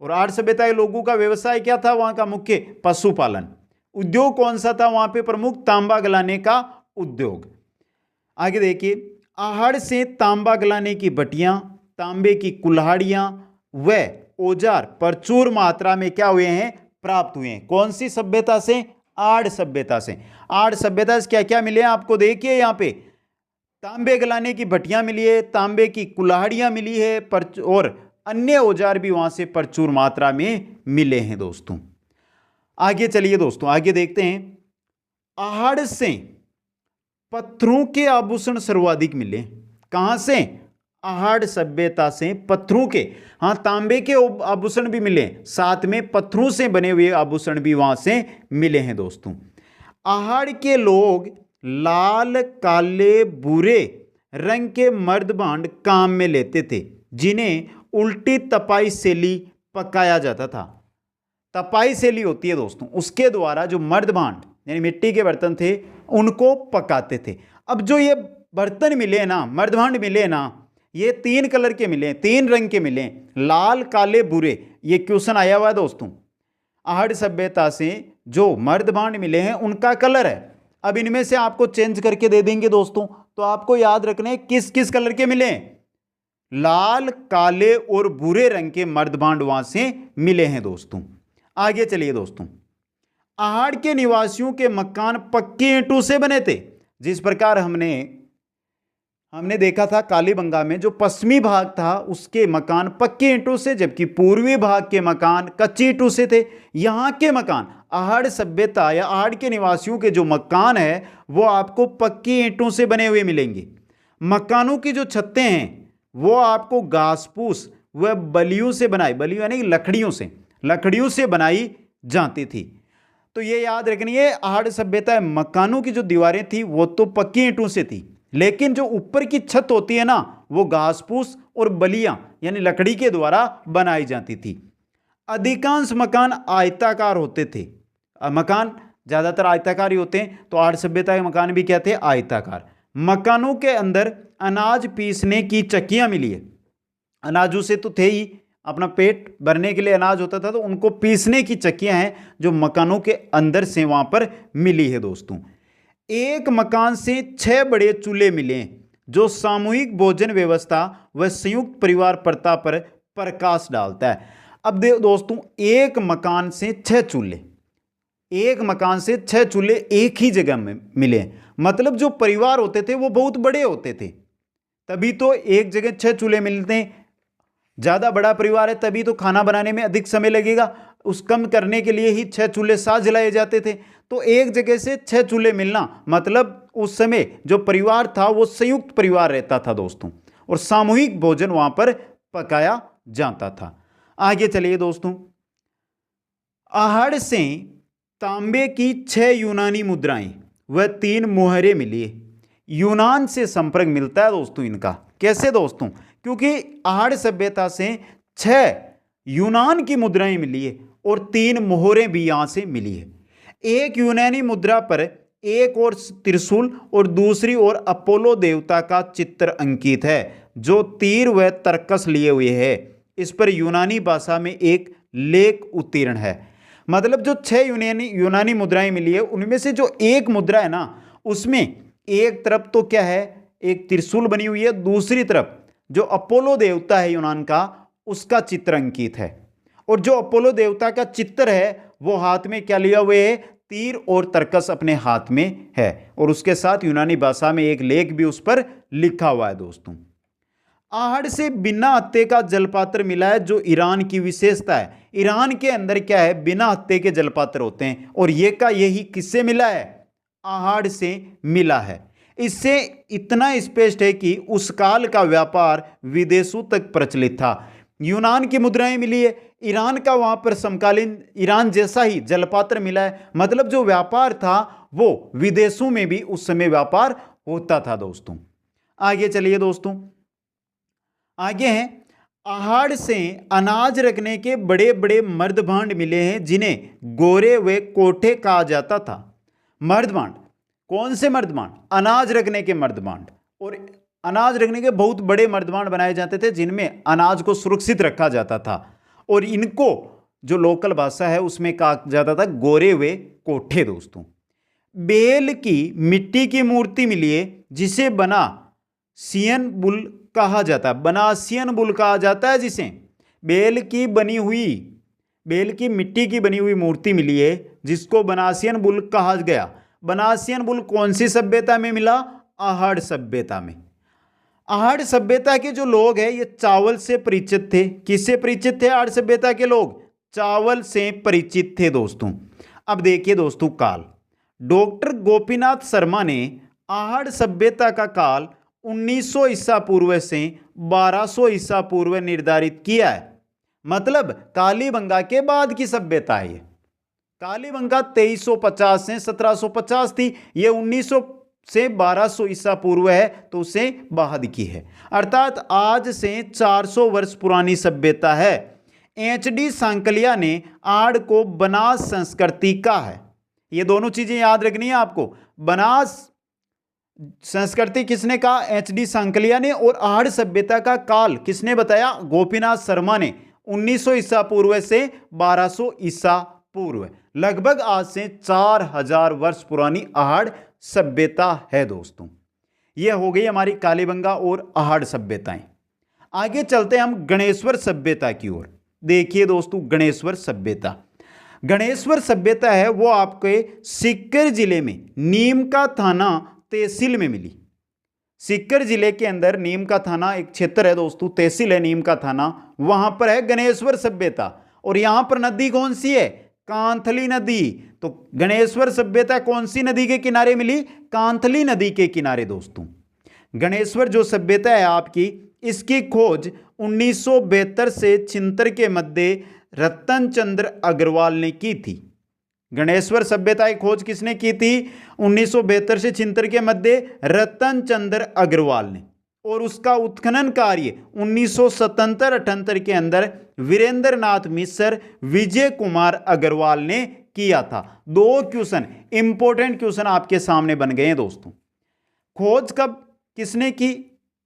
और आहड़ सभ्यता के लोगों का व्यवसाय क्या था? वहां का मुख्य पशुपालन। उद्योग कौन सा था वहां पे? प्रमुख तांबा गलाने का उद्योग। आगे देखिए, आहड़ से तांबा गलाने की भट्टियां, तांबे की कुल्हाड़ियां व औजार प्रचुर मात्रा में क्या हुए हैं? प्राप्त हुए हैं। कौन सी सभ्यता से? आहड़ सभ्यता से। आहड़ सभ्यता से क्या क्या मिले आपको? देखिए यहाँ पे तांबे गलाने की भट्टियां मिली है, तांबे की कुल्हाड़ियां मिली है और अन्य औजार भी वहां से प्रचुर मात्रा में मिले हैं दोस्तों। आगे चलिए दोस्तों, आगे देखते हैं। आहड़ से पत्थरों के आभूषण सर्वाधिक मिले। कहां से? आहड़ सभ्यता से पत्थरों के, हाँ तांबे के आभूषण भी मिले, साथ में पत्थरों से बने हुए आभूषण भी वहां से मिले हैं दोस्तों। आहड़ के लोग लाल, काले, भूरे रंग के मर्दभांड काम में लेते थे, जिन्हें उल्टी तपाई शैली पकाया जाता था। तपाई शैली होती है दोस्तों, उसके द्वारा जो मर्दभांड यानी मिट्टी के बर्तन थे उनको पकाते थे। अब जो ये बर्तन मिले ना, मर्दभांड मिले ना, ये 3 कलर के मिले, 3 रंग के मिले, लाल, काले, भूरे। ये क्वेश्चन आया हुआ है दोस्तों। आहड़ सभ्यता से जो मर्दभांड मिले हैं उनका कलर है। अब इनमें से आपको चेंज करके दे देंगे दोस्तों, तो आपको याद रखने किस किस कलर के मिले? लाल, काले और भूरे रंग के मर्दभांड वहां से मिले हैं दोस्तों। आगे चलिए दोस्तों। आहड़ के निवासियों के मकान पक्के ईंटों से बने थे। जिस प्रकार हमने देखा था कालीबंगा में जो पश्चिमी भाग था उसके मकान पक्के ईंटों से, जबकि पूर्वी भाग के मकान कच्ची ईंटों से थे। यहाँ के मकान आहड़ सभ्यता या आहड़ के निवासियों के जो मकान है वो आपको पक्की ईंटों से बने हुए मिलेंगे। मकानों की जो छतें हैं वो आपको घास फूस व बलियों से बनाई, बलियों यानी लकड़ियों से बनाई जाती थी। तो ये याद रखनी है, आहड़ सभ्यता मकानों की जो दीवारें थी वो तो पक्की ईंटों से थी, लेकिन जो ऊपर की छत होती है ना वो घास फूस और बलियां यानी लकड़ी के द्वारा बनाई जाती थी। अधिकांश मकान आयताकार होते थे। मकान ज़्यादातर आयताकार ही होते हैं, तो आहड़ सभ्यता के मकान भी क्या थे? आयताकार। मकानों के अंदर अनाज पीसने की चक्कियां मिली है। अनाजों से तो थे ही, अपना पेट भरने के लिए अनाज होता था, तो उनको पीसने की चक्कियां हैं जो मकानों के अंदर से वहां पर मिली है दोस्तों। एक मकान से 6 बड़े चूल्हे मिले जो सामूहिक भोजन व्यवस्था व संयुक्त परिवार प्रथा पर प्रकाश डालता है। अब दोस्तों, एक मकान से 6 चूल्हे एक ही जगह में मिले, मतलब जो परिवार होते थे वो बहुत बड़े होते थे, तभी तो एक जगह 6 चूल्हे मिलते हैं। ज़्यादा बड़ा परिवार है तभी तो खाना बनाने में अधिक समय लगेगा, उस कम करने के लिए ही 6 चूल्हे साथ जलाए जाते थे। तो एक जगह से 6 चूल्हे मिलना मतलब उस समय जो परिवार था वो संयुक्त परिवार रहता था दोस्तों, और सामूहिक भोजन वहां पर पकाया जाता था। आगे चलिए दोस्तों, आहड़ से तांबे की 6 यूनानी मुद्राएं व 3 मुहरें मिली। यूनान से संपर्क मिलता है दोस्तों इनका। कैसे दोस्तों? क्योंकि आहड़ सभ्यता से 6 यूनान की मुद्राएं मिली है और 3 मोहरें भी यहां से मिली है। एक यूनानी मुद्रा पर एक और त्रिशूल और दूसरी ओर अपोलो देवता का चित्र अंकित है जो तीर व तरकस लिए हुए है। इस पर यूनानी भाषा में एक लेख उत्तीर्ण है। मतलब जो 6 यूनानी मुद्राएं मिली है उनमें से जो एक मुद्रा है ना, उसमें एक तरफ तो क्या है, एक त्रिशूल बनी हुई है, दूसरी तरफ जो अपोलो देवता है यूनान का उसका चित्र अंकित है। और जो अपोलो देवता का चित्र है वो हाथ में क्या लिया हुए है, तीर और तरकस अपने हाथ में है, और उसके साथ यूनानी भाषा में एक लेख भी उस पर लिखा हुआ है दोस्तों। आहड़ से बिना हत्थे का जलपात्र मिला है जो ईरान की विशेषता है। ईरान के अंदर क्या है, बिना हत्थे के जलपात्र होते हैं, और ये का यही किससे मिला है, आहड़ से मिला है। इससे इतना स्पष्ट है कि उस काल का व्यापार विदेशों तक प्रचलित था। यूनान की मुद्राएं मिली है, ईरान का वहां पर समकालीन ईरान जैसा ही जलपात्र मिला है, मतलब जो व्यापार था वो विदेशों में भी उस समय व्यापार होता था दोस्तों। आगे चलिए दोस्तों, आगे हैं, आहड़ से अनाज रखने के बड़े बड़े मर्दभांड मिले हैं जिन्हें गोरे व कोठे कहा जाता था। मर्दभांड, कौन से मर्दभांड? अनाज रखने के मर्दभांड। और अनाज रखने के बहुत बड़े मर्दभांड बनाए जाते थे जिनमें अनाज को सुरक्षित रखा जाता था, और इनको जो लोकल भाषा है उसमें कहा जाता था गोरे वे कोठे दोस्तों। बेल की मिट्टी की मूर्ति मिली है जिसे बनासियन बुल कहा जाता है। बनासियन बुल कहा जाता है जिसे। बेल की मिट्टी की बनी हुई मूर्ति मिली है जिसको बनासियन बुल कहा गया। बनासियन बुल कौन सी सभ्यता में मिला? आहड़ सभ्यता में। आहड़ सभ्यता के जो लोग हैं ये चावल से परिचित थे। किससे परिचित थे आहड़ सभ्यता के लोग? चावल से परिचित थे दोस्तों। अब देखिए दोस्तों काल, डॉक्टर गोपीनाथ शर्मा ने आहड़ सभ्यता का काल 1900 ईसा पूर्व से 1200 ईसा पूर्व निर्धारित किया है। मतलब कालीबंगा के बाद की सभ्यता है ये। कालीबंगा 2350 से 1750 थी, ये 1900 से 1200 ईसा पूर्व है, तो उसे बाद की है, अर्थात आज से 400 वर्ष पुरानी सभ्यता है। एच.डी. सांकलिया ने आड़ को बनास संस्कृति का है। ये दोनों चीजें याद रखनी है आपको। बनास संस्कृति किसने कहा? एच.डी. सांकलिया ने। और आहड़ सभ्यता का काल किसने बताया? गोपीनाथ शर्मा ने। 1900 ईसा पूर्व से 1200 ईसा पूर्व, लगभग आज से 4000 वर्ष पुरानी आहड़ सभ्यता है दोस्तों। यह हो गई हमारी कालीबंगा और आहड़ सभ्यताएं। आगे चलते हैं हम गणेश्वर सभ्यता की ओर। देखिए दोस्तों, गणेश्वर सभ्यता है वो आपके सीकर जिले में नीम का थाना तहसील में मिली। सीकर जिले के अंदर नीम का थाना एक क्षेत्र है दोस्तों, तहसील है नीम का थाना, वहां पर है गणेश्वर सभ्यता। और यहां पर नदी कौन सी है? कांथली नदी। तो गणेश्वर सभ्यता कौन सी नदी के किनारे मिली? कांथली नदी के किनारे दोस्तों। गणेश्वर जो सभ्यता है आपकी, इसकी खोज 1972 से 76 के मध्य रतन चंद्र अग्रवाल ने की थी। गणेश्वर सभ्यता की खोज किसने की थी? 1972 से 76 के मध्य रतन चंद्र अग्रवाल ने। और उसका उत्खनन कार्य 1977-78 के अंदर वीरेंद्र नाथ मिश्र, विजय कुमार अग्रवाल ने किया था। 2 क्वेश्चन, इंपॉर्टेंट क्वेश्चन आपके सामने बन गए हैं दोस्तों। खोज कब किसने की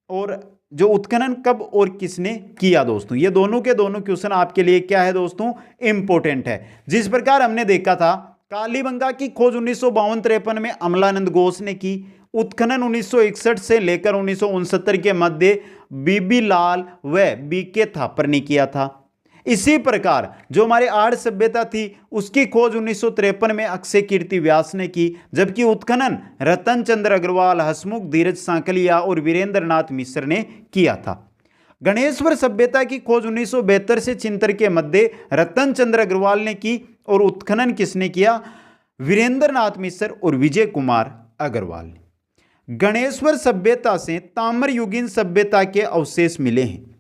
और जो उत्खनन कब और किसने किया दोस्तों, ये दोनों के दोनों क्वेश्चन आपके लिए क्या है दोस्तों? इंपॉर्टेंट है। जिस प्रकार हमने देखा था कालीबंगा की खोज 1952-53 में अमलानंद घोष ने की। उत्खनन 1961 से लेकर 1969 के मध्य बीबी लाल व बीके थापर ने किया था। इसी प्रकार जो हमारे आहड़ सभ्यता थी उसकी खोज 1953 में अक्षय कीर्ति व्यास ने की, जबकि उत्खनन रतन चंद्र अग्रवाल, हसमुख धीरज सांकलिया और वीरेंद्र नाथ मिश्र ने किया था। गणेश्वर सभ्यता की खोज 1972 से 76 के मध्य रतन चंद्र अग्रवाल ने की और उत्खनन किसने किया? वीरेंद्र नाथ मिश्र और विजय कुमार अग्रवाल ने। गणेश्वर सभ्यता से ताम्रयुगीन सभ्यता के अवशेष मिले हैं।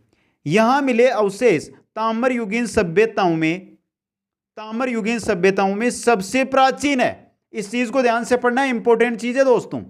यहां मिले अवशेष ताम्रयुगीन सभ्यताओं में सबसे प्राचीन है। इस चीज को ध्यान से पढ़ना, इंपॉर्टेंट चीज है दोस्तों।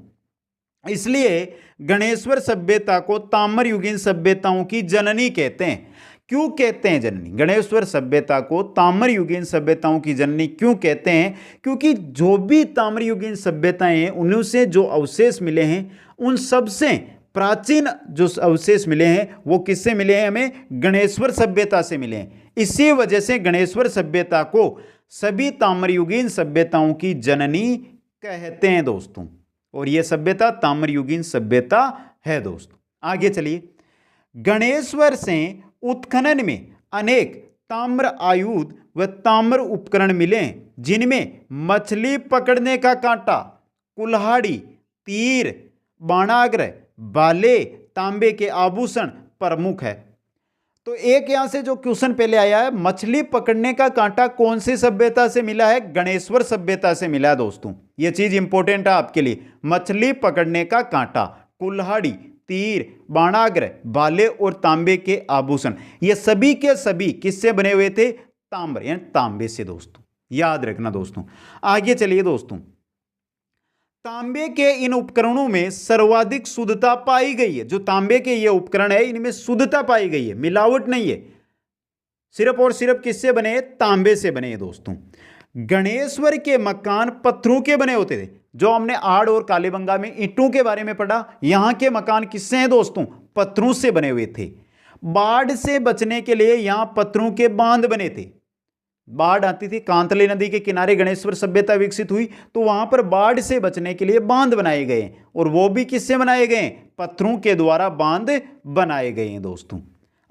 इसलिए गणेश्वर सभ्यता को ताम्रयुगीन सभ्यताओं की जननी कहते हैं। क्यों कहते हैं जननी? गणेश्वर सभ्यता को ताम्रयुगीन सभ्यताओं की जननी क्यों कहते हैं? क्योंकि जो भी ताम्रयुगीन सभ्यताएं हैं उन्हीं से जो अवशेष मिले हैं, उन सबसे प्राचीन जो अवशेष मिले हैं वो किससे मिले हैं? हमें गणेश्वर सभ्यता से मिले हैं। इसी वजह से गणेश्वर सभ्यता को सभी ताम्रयुगीन सभ्यताओं की जननी कहते हैं दोस्तों। और यह सभ्यता ताम्रयुगीन सभ्यता है दोस्तों। आगे चलिए। गणेश्वर से उत्खनन में अनेक ताम्र आयुध व ताम्र उपकरण मिले, जिनमें मछली पकड़ने का कांटा, कुल्हाड़ी, तीर, बाणाग्र, भाले, तांबे के आभूषण प्रमुख है। तो एक यहां से जो क्वेश्चन पहले आया है, मछली पकड़ने का कांटा कौन सी सभ्यता से मिला है? गणेश्वर सभ्यता से मिला है दोस्तों। यह चीज इंपॉर्टेंट है आपके लिए। मछली पकड़ने का कांटा, कुल्हाड़ी, तीर, बाणाग्र, भाले और तांबे के आभूषण, ये सभी के सभी किससे बने हुए थे? ताम्र यानी तांबे से दोस्तों। याद रखना दोस्तों। आगे चलिए दोस्तों। तांबे के इन उपकरणों में सर्वाधिक शुद्धता पाई गई है। जो तांबे के ये उपकरण है इनमें शुद्धता पाई गई है, मिलावट नहीं है। सिर्फ और सिर्फ किससे बने? तांबे से बने हैं दोस्तों। गणेश्वर के मकान पत्थरों के बने होते थे। जो हमने आड़ और कालीबंगा में ईंटों के बारे में पढ़ा, यहां के मकान किससे हैं दोस्तों? पत्थरों से बने हुए थे। बाढ़ से बचने के लिए यहां पत्थरों के बांध बने थे। बाढ़ आती थी, कांतले नदी के किनारे गणेश्वर सभ्यता विकसित हुई, तो वहां पर बाढ़ से बचने के लिए बांध बनाए गए, और वो भी किससे बनाए गए? पत्थरों के द्वारा बांध बनाए गए हैं दोस्तों।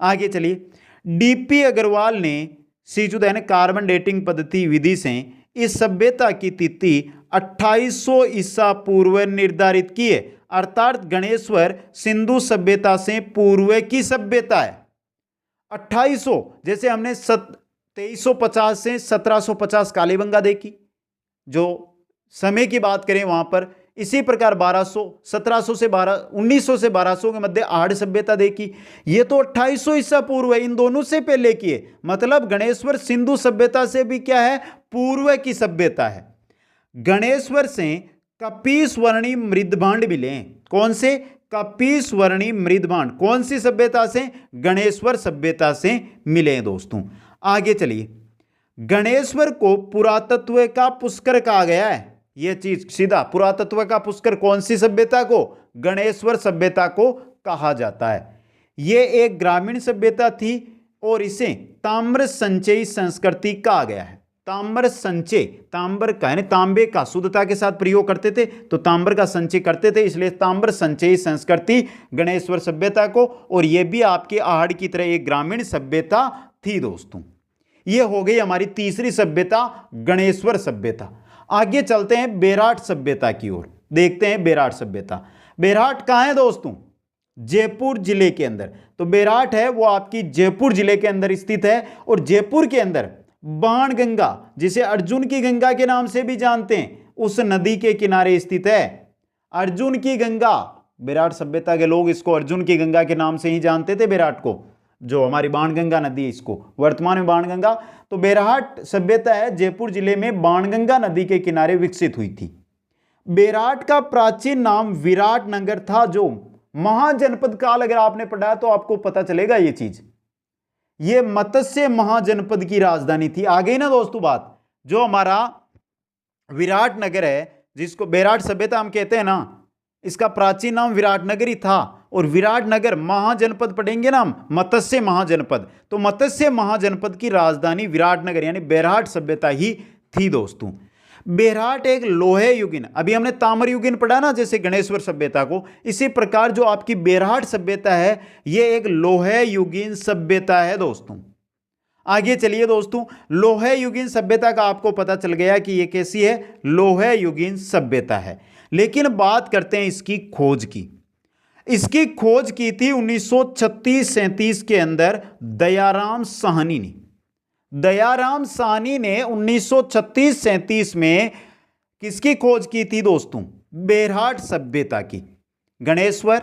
आगे चलिए। डीपी अग्रवाल ने सीचुदैन कार्बन डेटिंग पद्धति विधि से इस सभ्यता की तिथि 2800 ईसा पूर्व निर्धारित की है। अर्थात गणेश्वर सिंधु सभ्यता से पूर्व की सभ्यता है। 2800, जैसे हमने 2350 से 1750 कालीबंगा देखी, जो समय की बात करें वहां पर। इसी प्रकार 1700 से 1900 से 1200 के मध्य आड़ सभ्यता देखी। ये तो 2800 ईसा पूर्व है, इन दोनों से पहले की है। मतलब गणेश्वर सिंधु सभ्यता से भी क्या है? पूर्व की सभ्यता है। गणेश्वर से कपीसवर्णी मृदभांड मिले हैं। कौन से? कपीसवर्णी मृदभांड। कौन सी सभ्यता से? गणेश्वर सभ्यता से मिले हैं दोस्तों। आगे चलिए। गणेश्वर को पुरातत्व का पुष्कर कहा गया है। यह चीज सीधा, पुरातत्व का पुष्कर कौन सी सभ्यता को? गणेश्वर सभ्यता को कहा जाता है। यह एक ग्रामीण सभ्यता थी और इसे ताम्र संचयी संस्कृति कहा गया है। ताम्र संचय, ताम्र का यानी तांबे का शुद्धता के साथ प्रयोग करते थे, तो ताम्र का संचय करते थे, इसलिए ताम्र संचयी संस्कृति गणेश्वर सभ्यता को। और यह भी आपके आहड़ की तरह एक ग्रामीण सभ्यता थी दोस्तों। यह हो गई हमारी तीसरी सभ्यता, गणेश्वर सभ्यता। आगे चलते हैं बेराट सभ्यता की ओर। देखते हैं बेराट सभ्यता। बेराट कहां है दोस्तों? जयपुर जिले के अंदर। तो बेराट है वो आपकी जयपुर जिले के अंदर स्थित है। और जयपुर के अंदर बाणगंगा, जिसे अर्जुन की गंगा के नाम से भी जानते हैं, उस नदी के किनारे स्थित है। अर्जुन की गंगा, बेराट सभ्यता के लोग इसको अर्जुन की गंगा के नाम से ही जानते थे। बेराट को, जो हमारी बाणगंगा नदी है, इसको वर्तमान में बाणगंगा। तो बेराट सभ्यता है जयपुर जिले में बाणगंगा नदी के किनारे विकसित हुई थी। बेराट का प्राचीन नाम विराट नगर था, जो महाजनपद काल अगर आपने पढ़ा है तो आपको पता चलेगा ये चीज। ये मत्स्य महाजनपद की राजधानी थी। आ गई ना दोस्तों बात। जो हमारा विराट नगर है, जिसको बेराट सभ्यता हम कहते हैं ना, इसका प्राचीन नाम विराट नगर ही था। और विराट नगर महाजनपद पढ़ेंगे ना हम, मत्स्य महाजनपद, तो मत्स्य महाजनपद की राजधानी विराट नगर यानी बेराट सभ्यता ही थी दोस्तों। बेराट एक लोहे युगीन, अभी हमने ताम्र युगीन पढ़ा ना जैसे गणेश्वर सभ्यता को, इसी प्रकार जो आपकी बेराट सभ्यता है यह एक लोहे युगीन सभ्यता है दोस्तों। आगे चलिए दोस्तों। लोहे युगीन सभ्यता का आपको पता चल गया कि यह कैसी है? लोहे युगीन सभ्यता है। लेकिन बात करते हैं इसकी खोज की। इसकी खोज की थी 1936-37 के अंदर दयाराम साहनी ने। दयाराम साहनी ने 1936-37 में किसकी खोज की थी दोस्तों? बेराट सभ्यता की। गणेश्वर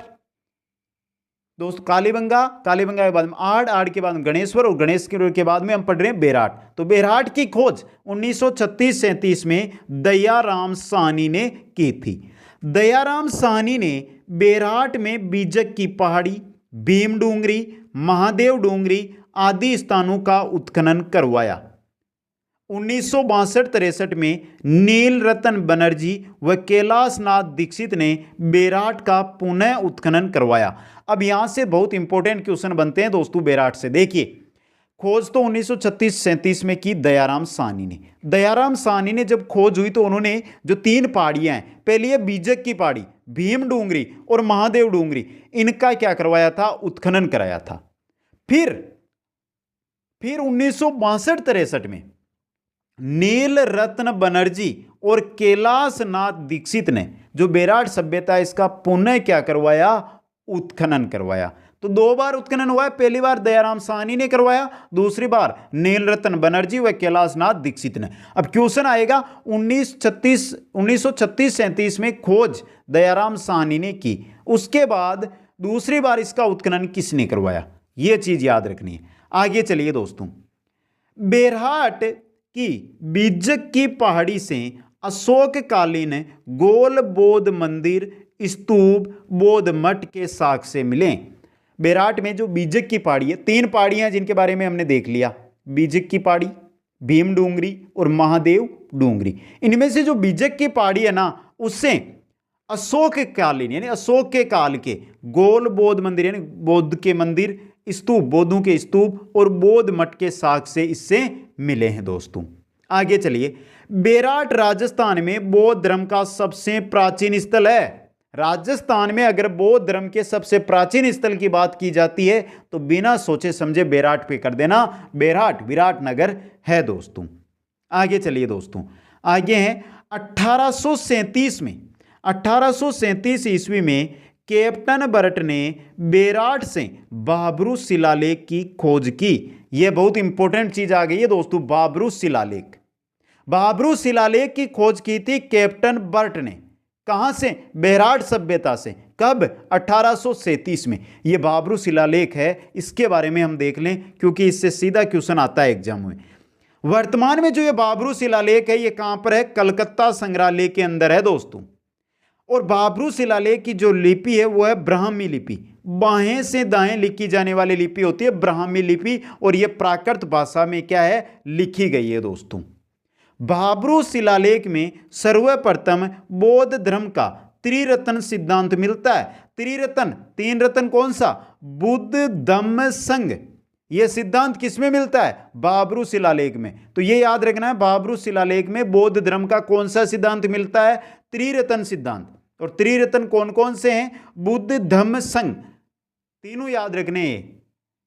दोस्तों, कालीबंगा, कालीबंगा के बाद में आड़ के बाद में गणेश्वर, और गणेश के बाद में हम पढ़ रहे हैं बेराट। तो बेराट की खोज 1936-37 में दयाराम साहनी ने की थी। दयाराम साहनी ने बेराट में बीजक की पहाड़ी, भीम डूंगरी, महादेव डूंगरी आदि स्थानों का उत्खनन करवाया। 1962-63 में नील रतन बनर्जी व कैलाश नाथ दीक्षित ने बेराट का पुनः उत्खनन करवाया। अब यहां से बहुत इंपॉर्टेंट क्वेश्चन बनते हैं दोस्तों बेराट से। देखिए, खोज तो 1936-37 में की दयाराम साहनी ने। दयाराम साहनी ने जब खोज हुई तो उन्होंने जो 3 पहाड़ियां हैं, पहली है बीजक की पहाड़ी, भीम डूंगरी और महादेव डूंगरी, इनका क्या करवाया था? उत्खनन कराया था। फिर 1962-63 में नील रत्न बनर्जी और कैलाश नाथ दीक्षित ने जो बेराट सभ्यता है इसका पुनः क्या करवाया? उत्खनन करवाया। तो 2 बार उत्खनन हुआ है, पहली बार दयाराम साहनी ने करवाया, दूसरी बार नील रतन बनर्जी व कैलाश नाथ दीक्षित ने। अब क्वेश्चन आएगा 1936-37 में खोज दयाराम साहनी ने की, उसके बाद दूसरी बार इसका उत्खनन किसने करवाया? यह चीज याद रखनी है। आगे चलिए दोस्तों, बेराट की बीजक की पहाड़ी से अशोककालीन गोल बौद्ध मंदिर, स्तूप, बौद्ध मठ के साक्ष्य मिले। बेराट में जो बीजक की पहाड़ी है, 3 पहाड़ियां जिनके बारे में हमने देख लिया, बीजक की पहाड़ी, भीम डूंगरी और महादेव डूंगरी। इनमें से जो बीजक की पहाड़ी है ना, उससे अशोककालीन यानी अशोक के काल के गोल बौद्ध मंदिर यानी बौद्ध के मंदिर, स्तूप, बौद्धों के स्तूप और बौद्ध मठ के साक्ष्य इससे मिले हैं दोस्तों। आगे चलिए, बेराट राजस्थान में बौद्ध धर्म का सबसे प्राचीन स्थल है। राजस्थान में अगर बौद्ध धर्म के सबसे प्राचीन स्थल की बात की जाती है तो बिना सोचे समझे बेराट पे कर देना, बेराट विराटनगर है दोस्तों। आगे चलिए दोस्तों, आगे हैं 1837 ईस्वी में कैप्टन बर्ट ने बेराट से बाबरू शिलालेख की खोज की। यह बहुत इंपॉर्टेंट चीज आ गई है दोस्तों, बाबरू शिलालेख। बाबरू शिलालेख की खोज की थी कैप्टन बर्ट ने। कहां से? बेराट सभ्यता से। कब? 1837 में। यह बाबरू शिलालेख है, इसके बारे में हम देख लें क्योंकि इससे सीधा क्वेश्चन आता है एग्जाम में। वर्तमान में जो यह बाबरू शिलालेख है, यह कहां पर है? कलकत्ता संग्रहालय के अंदर है दोस्तों। और बाबरू शिलालेख की जो लिपि है वो है ब्राह्मी लिपि, बाएं से दाएं लिखी जाने वाली लिपि होती है ब्राह्मी लिपि, और यह प्राकृत भाषा में क्या है? लिखी गई है दोस्तों। बाबरू शिलालेख में सर्वप्रथम बौद्ध धर्म का त्रिरत्न सिद्धांत मिलता है। त्रिरत्न, 3 रत्न कौन सा? बुद्ध, धम्म, संघ। यह सिद्धांत किसमें मिलता है? बाबरू शिलालेख में। तो यह याद रखना है, बाबरू शिलालेख में बौद्ध धर्म का कौन सा सिद्धांत मिलता है? त्रिरत्न सिद्धांत। और त्रिरत्न कौन कौन से हैं? बुद्ध, धम्म, संघ। तीनों याद रखने हैं,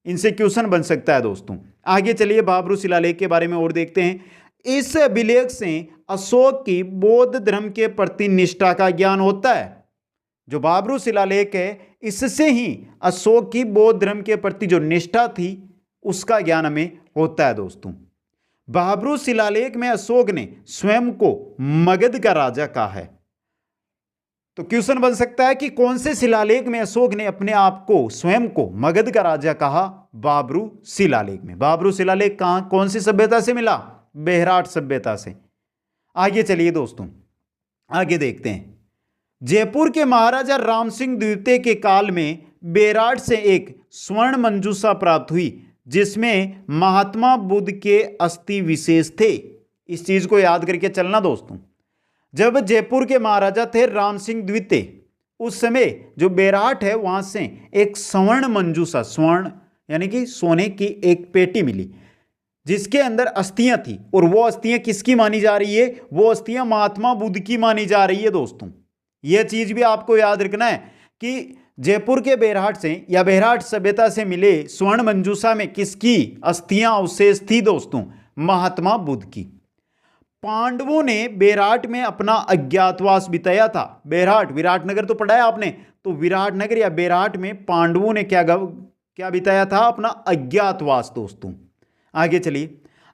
इनसे क्वेश्चन बन सकता है दोस्तों। आगे चलिए, बाबरू शिलालेख के बारे में और देखते हैं। इस अभिलेख से अशोक की बौद्ध धर्म के प्रति निष्ठा का ज्ञान होता है। जो बाबरू शिलालेख है, इससे ही अशोक की बौद्ध धर्म के प्रति जो निष्ठा थी उसका ज्ञान हमें होता है दोस्तों। बाबरू शिलालेख में अशोक ने स्वयं को मगध का राजा कहा है। तो क्वेश्चन बन सकता है कि कौन से शिलालेख में अशोक ने अपने आप को, स्वयं को मगध का राजा कहा? बाबरू शिलालेख में। बाबरू शिलालेख कहां, कौन सी सभ्यता से मिला? बेराट सभ्यता से। आगे चलिए दोस्तों, आगे देखते हैं। जयपुर के महाराजा राम सिंह द्वितीय के काल में बेराट से एक स्वर्ण मंजूषा प्राप्त हुई जिसमें महात्मा बुद्ध के अस्थि विशेष थे। इस चीज को याद करके चलना दोस्तों। जब जयपुर के महाराजा थे राम सिंह द्वितीय, उस समय जो बेराट है वहां से एक स्वर्ण मंजूषा, स्वर्ण यानी कि सोने की एक पेटी मिली जिसके अंदर अस्थियां थी, और वो अस्थियां किसकी मानी जा रही है? वो अस्थियां महात्मा बुद्ध की मानी जा रही है दोस्तों। यह चीज भी आपको याद रखना है कि जयपुर के बेराट से या बेराट सभ्यता से मिले स्वर्ण मंजूषा में किसकी अस्थियां अवशेष थी दोस्तों? महात्मा बुद्ध की। पांडवों ने बेराट में अपना अज्ञातवास बिताया था। बेराट, विराटनगर तो पढ़ा है आपने, तो विराटनगर या बेराट में पांडवों ने क्या बिताया था? अपना अज्ञातवास दोस्तों। आगे चलिए,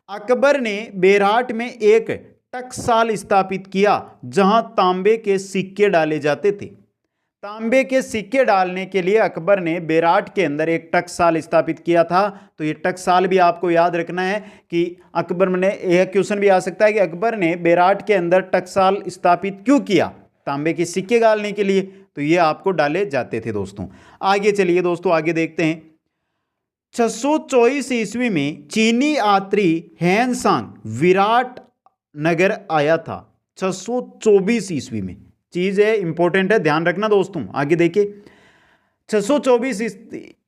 अकबर ने बेराट में एक टकसाल स्थापित किया जहां तांबे के सिक्के डाले जाते थे। तांबे के सिक्के डालने के लिए अकबर ने बेराट के अंदर एक टकसाल स्थापित किया था। तो ये टकसाल भी आपको याद रखना है कि अकबर ने, यह क्वेश्चन भी आ सकता है कि अकबर ने बेराट के अंदर टकसाल स्थापित क्यों किया, तांबे के सिक्के डालने के लिए। तो ये आपको डाले जाते थे दोस्तों। आगे चलिए दोस्तों, आगे देखते हैं। 624 ईस्वी में चीनी यात्री हेनसांग विराट नगर आया था। 624 ईस्वी में, चीज है इंपॉर्टेंट है, ध्यान रखना दोस्तों। आगे देखिए, 624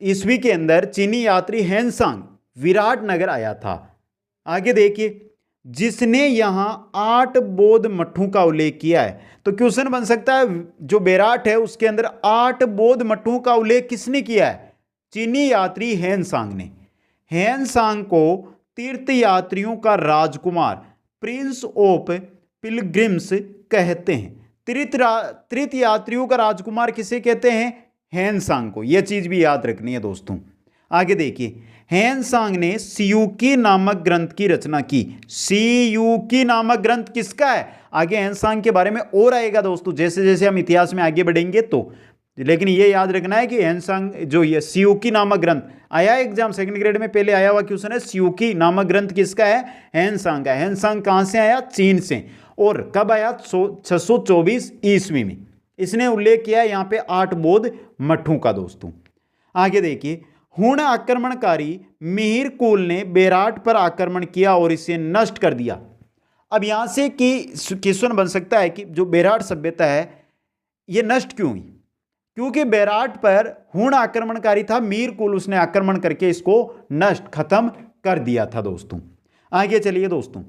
ईस्वी के अंदर चीनी यात्री हेनसांग विराट नगर आया था। आगे देखिए, जिसने यहां 8 बौद्ध मठों का उल्लेख किया है। तो क्वेश्चन बन सकता है, जो बेराट है उसके अंदर 8 बौद्ध मठों का उल्लेख किसने किया है? चीनी यात्री हेनसांग ने। हेनसांग को तीर्थ यात्रियों का राजकुमार, प्रिंस ऑफ पिलग्रिम्स कहते हैं। तीर्थ यात्रियों का राजकुमार किसे कहते हैं? हेनसांग को। यह चीज भी याद रखनी है दोस्तों। आगे देखिए, हेनसांग ने सियूकी नामक ग्रंथ की रचना की। सियूकी नामक ग्रंथ किसका है? आगे हेनसांग के बारे में और आएगा दोस्तों, जैसे जैसे हम इतिहास में आगे बढ़ेंगे तो। लेकिन ये याद रखना है कि हेनसांग जो ये सियूकी नामक ग्रंथ आया एग्जाम सेकंड ग्रेड में, पहले आया हुआ क्वेश्चन है, सियूकी नामक ग्रंथ किसका है? हेनसांग का। हेनसांग कहां से आया? चीन से। और कब आया? 624 ईस्वी में। इसने उल्लेख किया यहां पे 8 बौद्ध मठों का दोस्तों। आगे देखिए, हुण आक्रमणकारी मिहिर कुल ने बेराट पर आक्रमण किया और इसे नष्ट कर दिया। अब यहां से कि क्वेश्चन बन सकता है कि जो बेराट सभ्यता है यह नष्ट क्यों हुई? क्योंकि बेराट पर हुण आक्रमणकारी था, मीर कुल, उसने आक्रमण करके इसको नष्ट, खत्म कर दिया था दोस्तों। आगे चलिए दोस्तों,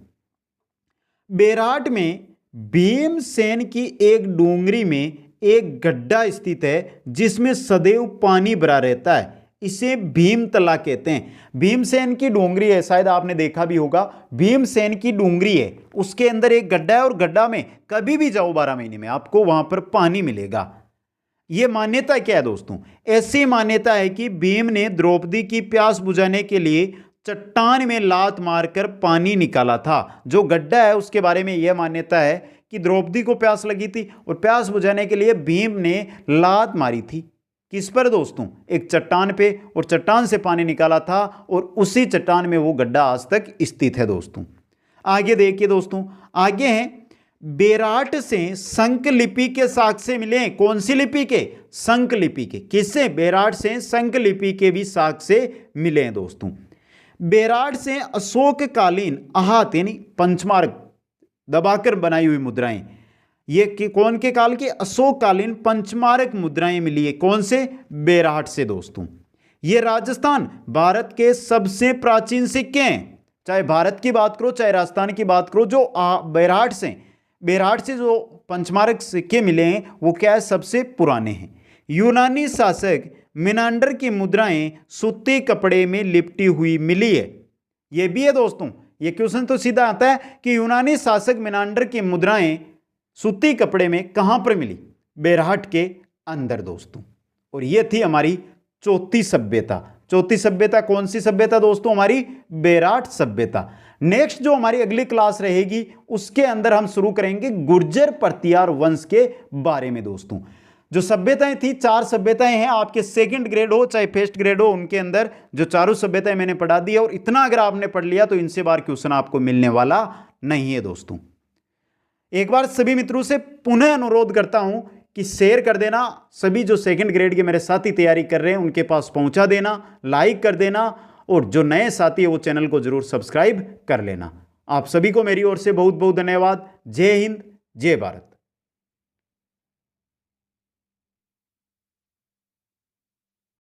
बेराट में भीमसेन की एक डोंगरी में एक गड्ढा स्थित है जिसमें सदैव पानी भरा रहता है। इसे भीमतला कहते हैं। भीमसेन की डोंगरी है, शायद आपने देखा भी होगा। भीमसेन की डोंगरी है, उसके अंदर एक गड्ढा है और गड्ढा में कभी भी जाओ 12 महीने में आपको वहां पर पानी मिलेगा। यह मान्यता क्या है दोस्तों? ऐसी मान्यता है कि भीम ने द्रौपदी की प्यास बुझाने के लिए चट्टान में लात मारकर पानी निकाला था। जो गड्ढा है उसके बारे में यह मान्यता है कि द्रौपदी को प्यास लगी थी और प्यास बुझाने के लिए भीम ने लात मारी थी। किस पर दोस्तों? एक चट्टान पे, और चट्टान से पानी निकाला था और उसी चट्टान में वो गड्ढा आज तक स्थित है दोस्तों। आगे देखिए दोस्तों, आगे हैं बेराट से शंख लिपि के साक्ष्य मिले। कौन सी लिपि के? शंख लिपि के। किससे? बेराट से शंख लिपि के भी साक्ष्य मिले हैं दोस्तों। बेराट से अशोककालीन आहत यानी पंचमार्क दबाकर बनाई हुई मुद्राएं, ये कौन के काल की? अशोककालीन पंचमार्क मुद्राएं मिली है। कौन से? बेराट से दोस्तों। ये राजस्थान भारत के सबसे प्राचीन सिक्के हैं। चाहे भारत की बात करो चाहे राजस्थान की बात करो, जो बेराट से जो पंचमार्क सिक्के मिले हैं वो क्या है? सबसे पुराने हैं। यूनानी शासक मिनांडर की मुद्राएं सूती कपड़े में लिपटी हुई मिली है। यह भी है दोस्तों। यह क्वेश्चन तो सीधा आता है कि यूनानी शासक मिनांडर की मुद्राएं सूती कपड़े में कहां पर मिली? बेराट के अंदर दोस्तों। और यह थी हमारी चौथी सभ्यता। चौथी सभ्यता कौन सी सभ्यता दोस्तों? हमारी बेराट सभ्यता। नेक्स्ट जो हमारी अगली क्लास रहेगी उसके अंदर हम शुरू करेंगे गुर्जर परतियार वंश के बारे में दोस्तों। जो सभ्यताएं थी, 4 सभ्यताएं हैं, आपके सेकंड ग्रेड हो चाहे फर्स्ट ग्रेड हो, उनके अंदर जो चारों सभ्यताएं मैंने पढ़ा दी है। और इतना अगर आपने पढ़ लिया तो इनसे बार क्वेश्चन आपको मिलने वाला नहीं है दोस्तों। एक बार सभी मित्रों से पुनः अनुरोध करता हूं कि शेयर कर देना। सभी जो सेकंड ग्रेड के मेरे साथी तैयारी कर रहे हैं उनके पास पहुंचा देना, लाइक कर देना, और जो नए साथी है वो चैनल को जरूर सब्सक्राइब कर लेना। आप सभी को मेरी ओर से बहुत बहुत धन्यवाद। जय हिंद, जय भारत।